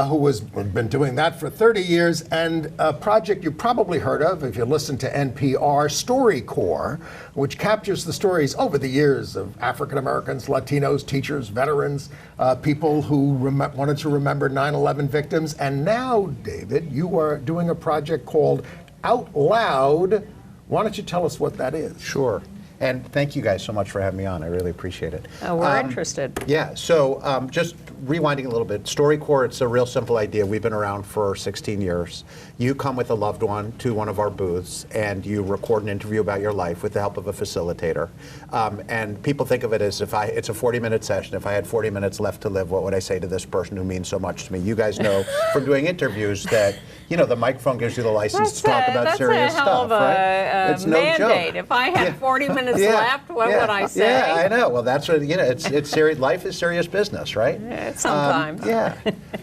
Speaker 2: who has been doing that for 30 years, and a project you probably heard of if you listen to NPR, StoryCorps, which captures the stories over the years of African Americans, Latinos, teachers, veterans, people who wanted to remember 9/11 victims. And now, David, you are doing a project called Out Loud. Why don't you tell us what that is?
Speaker 6: Sure. And thank you guys so much for having me on. I really appreciate it.
Speaker 3: We're interested.
Speaker 6: Yeah, so just rewinding a little bit, StoryCorps, it's a real simple idea. We've been around for 16 years. You come with a loved one to one of our booths and you record an interview about your life with the help of a facilitator. And people think of it as it's a 40-minute session. If I had 40 minutes left to live, what would I say to this person who means so much to me? You guys know from doing interviews that, the microphone gives you the license to talk about serious stuff, right?
Speaker 3: It's no mandate. Joke. If I had 40 minutes left, what would I say?
Speaker 6: Yeah, I know. Well, that's what, it's serious. Life is serious business, right?
Speaker 3: Sometimes.
Speaker 6: Yeah.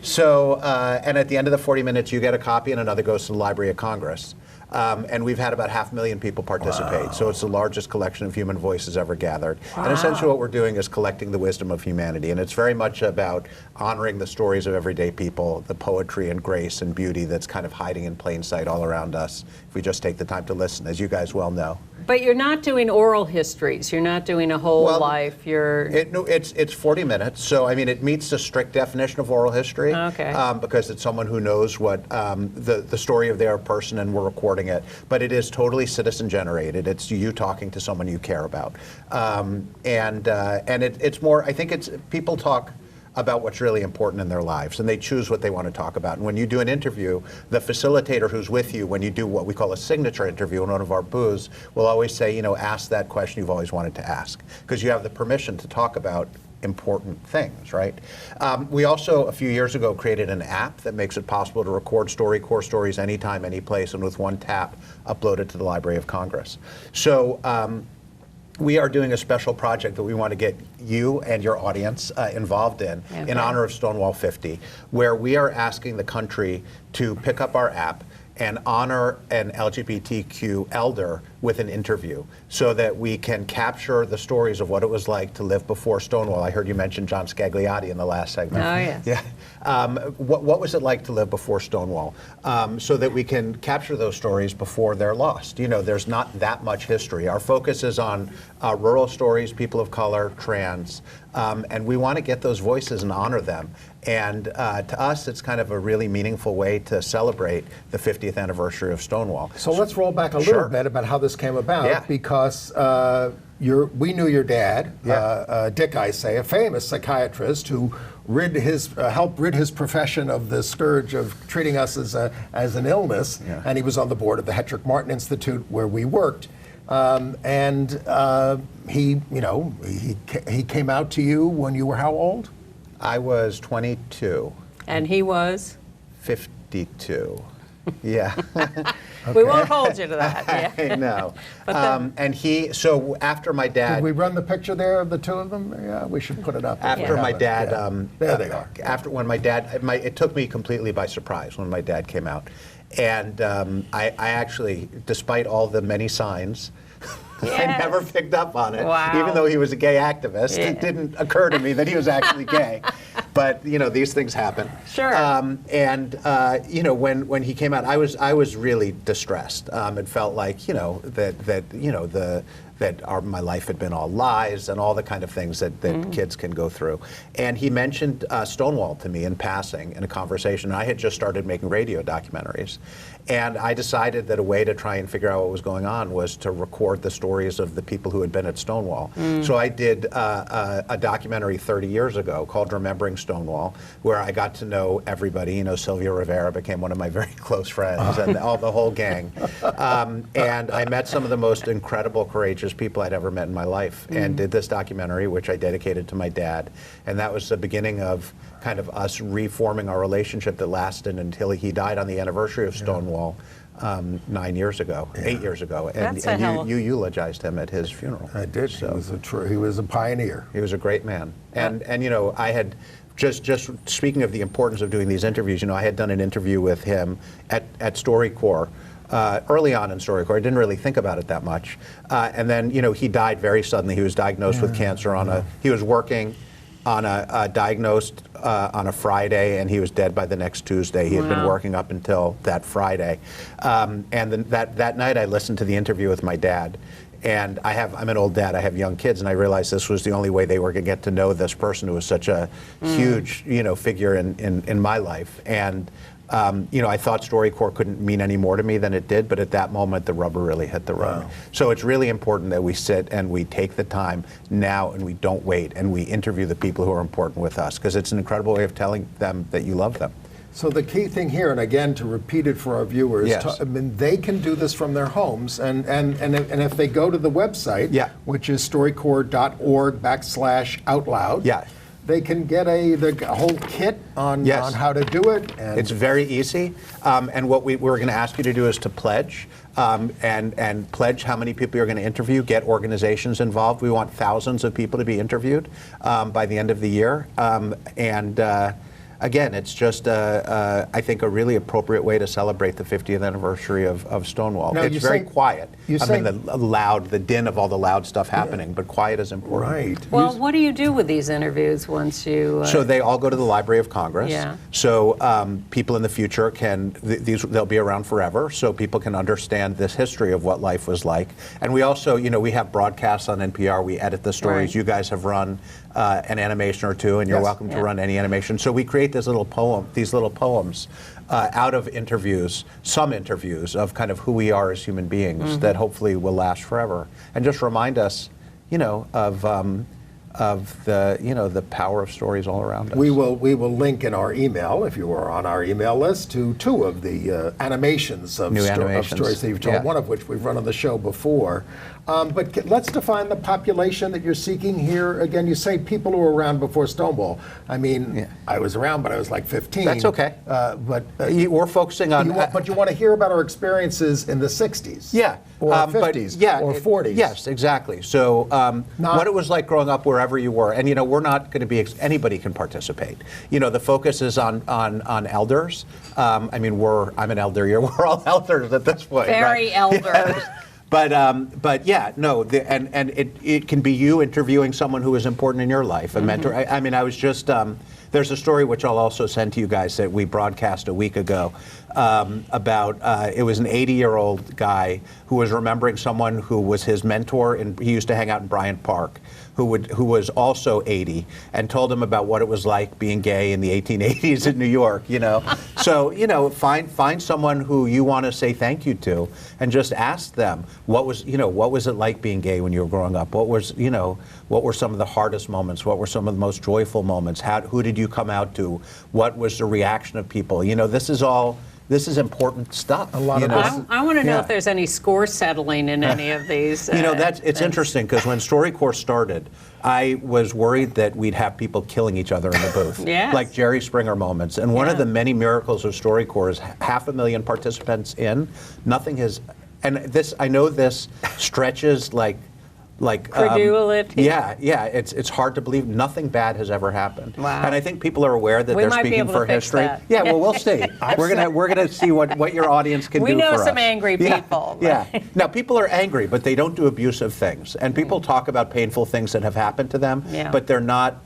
Speaker 6: So, and at the end of the 40 minutes, you get a copy and another goes to the Library of Congress. And we've had about 500,000 people participate. Wow. So it's the largest collection of human voices ever gathered. Wow. And essentially what we're doing is collecting the wisdom of humanity. And it's very much about honoring the stories of everyday people, the poetry and grace and beauty that's kind of hiding in plain sight all around us if we just take the time to listen, as you guys well know.
Speaker 3: But you're not doing oral histories. You're not doing a whole life.
Speaker 6: It's 40 minutes. So, I mean, it meets the strict definition of oral history.
Speaker 3: Okay.
Speaker 6: Because it's someone who knows what the story of their person, and we're recording it. But it is totally citizen generated. It's you talking to someone you care about. And it's more, I think people talk about what's really important in their lives, and they choose what they want to talk about. And when you do an interview, the facilitator who's with you, when you do what we call a signature interview in one of our booths, will always say, ask that question you've always wanted to ask, because you have the permission to talk about important things, right? We also, a few years ago, created an app that makes it possible to record StoryCorps stories anytime, any place, and with one tap, upload it to the Library of Congress. So, we are doing a special project that we want to get you and your audience involved in honor of Stonewall 50, where we are asking the country to pick up our app and honor an LGBTQ elder with an interview so that we can capture the stories of what it was like to live before Stonewall. I heard you mention John Scagliotti in the last segment.
Speaker 3: Oh, yes.
Speaker 6: Yeah. What was it like to live before Stonewall? So that we can capture those stories before they're lost. There's not that much history. Our focus is on rural stories, people of color, trans, and we want to get those voices and honor them. And to us, it's kind of a really meaningful way to celebrate the 50th anniversary of Stonewall.
Speaker 2: So let's roll back a little bit about how this came about, because we knew your dad, Dick Isay, a famous psychiatrist who helped rid his profession of the scourge of treating us as an illness, and he was on the board of the Hetrick Martin Institute where we worked. He came out to you when you were how old?
Speaker 6: I was 22.
Speaker 3: And he was?
Speaker 6: 52. Yeah.
Speaker 3: We won't hold you to that.
Speaker 6: I know. So after my dad...
Speaker 2: Did we run the picture there of the two of them? Yeah, we should put it up.
Speaker 6: After my dad...
Speaker 2: there they are.
Speaker 6: When my dad... it took me completely by surprise when my dad came out. And I actually, despite all the many signs... I never picked up on it.
Speaker 3: Wow.
Speaker 6: Even though he was a gay activist, it didn't occur to me that he was actually gay. But these things happen.
Speaker 3: Sure.
Speaker 6: When he came out, I was really distressed. It felt like my life had been all lies and all the kind of things that kids can go through. And he mentioned Stonewall to me in passing in a conversation. I had just started making radio documentaries. And I decided that a way to try and figure out what was going on was to record the stories of the people who had been at Stonewall. So I did a documentary 30 years ago called Remembering Stonewall, where I got to know everybody. Sylvia Rivera became one of my very close friends, and the whole gang. And I met some of the most incredible, courageous people I'd ever met in my life, and did this documentary, which I dedicated to my dad. And that was the beginning of kind of us reforming our relationship that lasted until he died on the anniversary of Stonewall 8 years ago. And you eulogized him at his funeral.
Speaker 2: I did. So he was a pioneer.
Speaker 6: He was a great man. And I had just speaking of the importance of doing these interviews, I had done an interview with him at StoryCorps early on in StoryCorps. I didn't really think about it that much. And then, he died very suddenly. He was diagnosed with cancer he was working on diagnosed on a Friday, and he was dead by the next Tuesday. He had been working up until that Friday. And then that night I listened to the interview with my dad. And I'm an old dad, I have young kids, and I realized this was the only way they were going to get to know this person who was such a huge, figure in my life. And I thought StoryCorps couldn't mean any more to me than it did, but at that moment, the rubber really hit the road. Wow. So it's really important that we sit and we take the time now and we don't wait and we interview the people who are important with us, because it's an incredible way of telling them that you love them.
Speaker 2: So the key thing here, and again, to repeat it for our viewers,
Speaker 6: yes.
Speaker 2: They can do this from their homes, and if they go to the website, which is storycorps.org/outloud, they can get the whole kit on how to do it. And
Speaker 6: it's very easy. And what we're going to ask you to do is to pledge. And pledge how many people you're going to interview, get organizations involved. We want thousands of people to be interviewed by the end of the year. Again, it's just, I think, a really appropriate way to celebrate the 50th anniversary of Stonewall.
Speaker 2: Now,
Speaker 6: it's very quiet. The din of all the loud stuff happening, but quiet is important.
Speaker 2: Right.
Speaker 3: Well, what do you do with these interviews once you...
Speaker 6: So they all go to the Library of Congress.
Speaker 3: Yeah.
Speaker 6: So people in the future they'll be around forever, so people can understand this history of what life was like. And we also, we have broadcasts on NPR. We edit the stories.
Speaker 3: Right.
Speaker 6: You guys have run an animation or two, and you're welcome to run any animation. So we create these little poems out of interviews, some interviews of kind of who we are as human beings that hopefully will last forever, and just remind us, of the power of stories all around us.
Speaker 2: We will link in our email, if you are on our email list, to two of the animations of stories that you've told, one of which we've run on the show before. But let's define the population that you're seeking here. Again, you say people who were around before Stonewall. I mean, I was around, but I was like 15.
Speaker 6: That's okay. We're focusing on...
Speaker 2: But you want to hear about our experiences in the 60s.
Speaker 6: Yeah.
Speaker 2: Or 50s. Or 40s.
Speaker 6: Yes, exactly. So what it was like growing up wherever you were. And, we're not going to be... Anybody can participate. The focus is on elders. I'm an elder. We're all elders at this point.
Speaker 3: Very elders.
Speaker 6: Yes. But yeah, no, and it can be you interviewing someone who is important in your life, a mentor. I was just, there's a story which I'll also send to you guys that we broadcast a week ago about, it was an 80-year-old guy who was remembering someone who was his mentor, and he used to hang out in Bryant Park, who was also 80, and told him about what it was like being gay in the 1880s in New York, So, find someone who you want to say thank you to, and just ask them, what was it like being gay when you were growing up? What were some of the hardest moments? What were some of the most joyful moments? Who did you come out to? What was the reaction of people? This is important stuff.
Speaker 3: I want to know if there's any score settling in any of these.
Speaker 6: It's interesting, because when StoryCorps started, I was worried that we'd have people killing each other in the booth, like Jerry Springer moments. And one of the many miracles of StoryCorps is 500,000 participants in. Nothing has, and this, I know this stretches like
Speaker 3: credulity.
Speaker 6: It's hard to believe. Nothing bad has ever happened.
Speaker 3: Wow.
Speaker 6: And I think people are aware that they're speaking for history.
Speaker 3: That.
Speaker 6: Yeah, well, we'll see. we're gonna see what your audience can do for us.
Speaker 3: We know some angry people.
Speaker 6: Yeah. Now, people are angry, but they don't do abusive things. And people talk about painful things that have happened to them, but they're not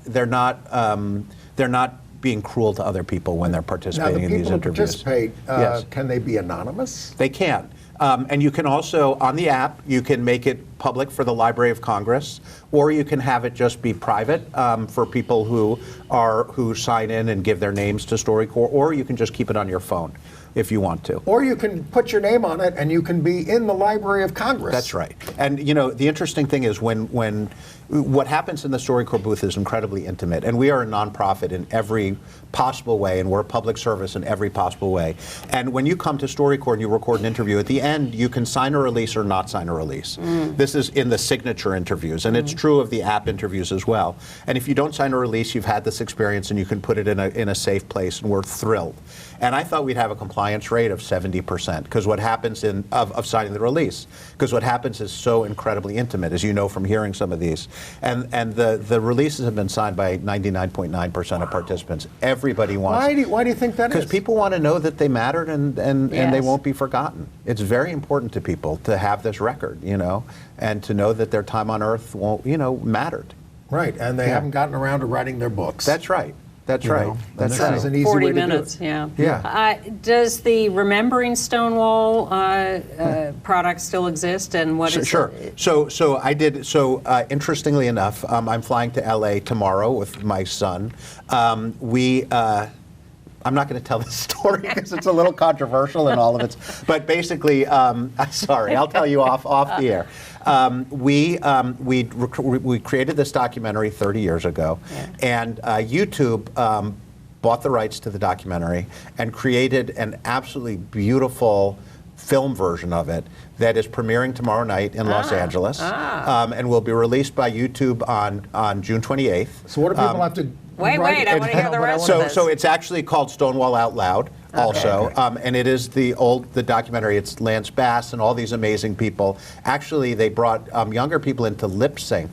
Speaker 6: being cruel to other people when they're participating in these interviews.
Speaker 2: Now, the people who participate, can they be anonymous?
Speaker 6: They can. And you can also, on the app, you can make it public for the Library of Congress, or you can have it just be private for people who sign in and give their names to StoryCorps, or you can just keep it on your phone if you want to.
Speaker 2: Or you can put your name on it and you can be in the Library of Congress.
Speaker 6: That's right. And the interesting thing is when what happens in the StoryCorps booth is incredibly intimate, and we are a nonprofit in every possible way, and we're a public service in every possible way. And when you come to StoryCorps and you record an interview, at the end you can sign a release or not sign a release. This is in the signature interviews, and it's true of the app interviews as well. And if you don't sign a release, you've had this experience and you can put it in a safe place, and we're thrilled. And I thought we'd have a compliance rate of 70%, because what happens of signing the release, because what happens is so incredibly intimate, as you know from hearing some of these. And the releases have been signed by 99.9% of participants. Everybody wants.
Speaker 2: Why do you think that is?
Speaker 6: Because people want to know that they mattered and they
Speaker 3: Yes.
Speaker 6: won't be forgotten. It's very important to people to have this record, and to know that their time on Earth won't, mattered.
Speaker 2: Right, and they haven't gotten around to writing their books.
Speaker 6: That's right. That's right.
Speaker 2: And
Speaker 6: That's
Speaker 2: this
Speaker 6: right.
Speaker 2: is an easy
Speaker 3: 40
Speaker 2: way to
Speaker 3: minutes,
Speaker 2: do it.
Speaker 3: yeah.
Speaker 2: Yeah.
Speaker 3: Does the Remembering Stonewall product still exist, and what is
Speaker 6: Sure.
Speaker 3: it?
Speaker 6: So I did. So interestingly enough, I'm flying to LA tomorrow with my son. I'm not going to tell this story because it's a little controversial in all of its. But basically, sorry, I'll tell you off the air. We created this documentary 30 years ago, and YouTube bought the rights to the documentary and created an absolutely beautiful film version of it that is premiering tomorrow night in Los Angeles, and will be released by YouTube on June 28th.
Speaker 2: So what do people have to
Speaker 3: Wait,
Speaker 2: write?
Speaker 3: I want to hear the rest of this.
Speaker 6: So it's actually called Stonewall Out Loud also, and it is the documentary. It's Lance Bass and all these amazing people. Actually, they brought younger people in to lip sync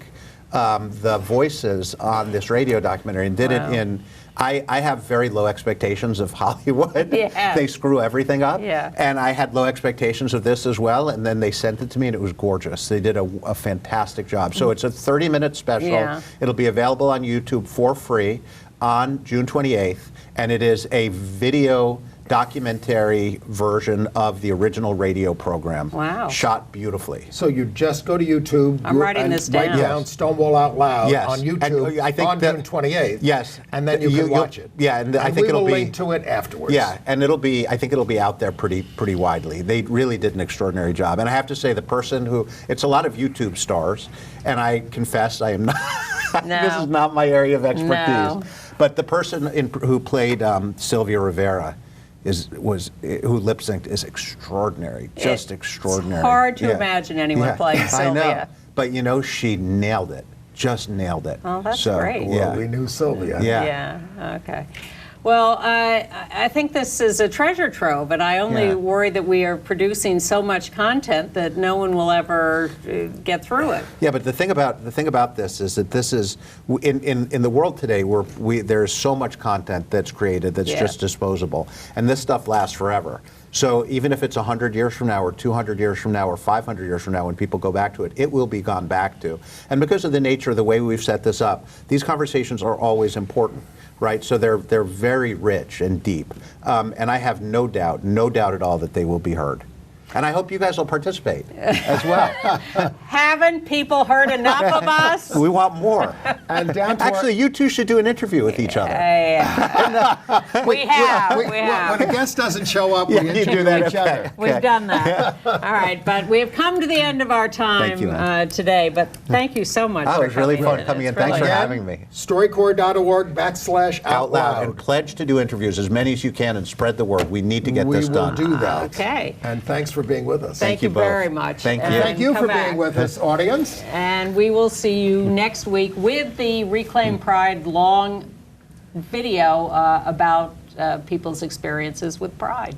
Speaker 6: the voices on this radio documentary and did it in. I have very low expectations of Hollywood.
Speaker 3: Yeah.
Speaker 6: They screw everything up.
Speaker 3: Yeah.
Speaker 6: And I had low expectations of this as well, and then they sent it to me and it was gorgeous. They did a fantastic job. So it's a 30-minute special.
Speaker 3: Yeah.
Speaker 6: It'll be available on YouTube for free on June 28th, and it is a video documentary version of the original radio program.
Speaker 3: Wow.
Speaker 6: Shot beautifully.
Speaker 2: So you just go to YouTube.
Speaker 3: I'm writing this
Speaker 2: Write
Speaker 3: down.
Speaker 2: down Stonewall Out Loud
Speaker 6: Yes.
Speaker 2: on
Speaker 6: And
Speaker 2: YouTube
Speaker 6: I think
Speaker 2: on
Speaker 6: that-
Speaker 2: June 28th.
Speaker 6: Yes.
Speaker 2: And then you can watch it.
Speaker 6: Yeah, and I think
Speaker 2: we
Speaker 6: it'll
Speaker 2: will
Speaker 6: be
Speaker 2: link to it afterwards.
Speaker 6: Yeah, and I think it'll be out there pretty widely. They really did an extraordinary job. And I have to say, the person it's a lot of YouTube stars, and I confess I am not, this is not my area of expertise.
Speaker 3: No.
Speaker 6: But the person who played Sylvia Rivera who lip synced is extraordinary, just extraordinary.
Speaker 3: It's hard to imagine anyone playing Sylvia.
Speaker 6: I know, but she nailed it, just nailed it.
Speaker 3: Oh, that's
Speaker 6: so,
Speaker 3: great.
Speaker 2: Well, we knew Sylvia.
Speaker 6: Yeah.
Speaker 3: Yeah, okay. Well, I think this is a treasure trove, and I only worry that we are producing so much content that no one will ever get through it.
Speaker 6: Yeah, but the thing about this is that this is in the world today where there's so much content that's created that's just disposable, and this stuff lasts forever. So even if it's 100 years from now or 200 years from now or 500 years from now when people go back to it, it will be gone back to. And because of the nature of the way we've set this up, these conversations are always important, right? So they're very rich and deep. And I have no doubt at all that they will be heard. And I hope you guys will participate as well.
Speaker 3: Haven't people heard enough of us?
Speaker 6: We want more.
Speaker 2: And down to
Speaker 6: Actually, you two should do an interview with each other.
Speaker 3: We have.
Speaker 2: when a guest doesn't show up, we
Speaker 6: you
Speaker 2: interview
Speaker 6: do that,
Speaker 2: each
Speaker 6: okay.
Speaker 2: other.
Speaker 3: We've done that. All right, but we've come to the end of our time
Speaker 6: Thank you, man.
Speaker 3: today. But thank you so much.
Speaker 6: Oh,
Speaker 3: for
Speaker 6: it was really
Speaker 3: coming
Speaker 6: fun coming in.
Speaker 3: It's
Speaker 6: Thanks for
Speaker 3: really-
Speaker 6: having me.
Speaker 2: StoryCorps.org/out
Speaker 6: Out loud. And
Speaker 2: loud.
Speaker 6: pledge to do interviews, as many as you can, and spread the word. We need to get this done.
Speaker 2: We will do that.
Speaker 3: Okay.
Speaker 2: And thanks for being with us.
Speaker 3: Thank you
Speaker 6: both.
Speaker 3: very much.
Speaker 6: Thank you.
Speaker 3: And
Speaker 2: Thank you
Speaker 3: come
Speaker 2: for
Speaker 3: back.
Speaker 2: being with us, audience.
Speaker 3: And we will see you next week with the Reclaim Pride long video about people's experiences with Pride.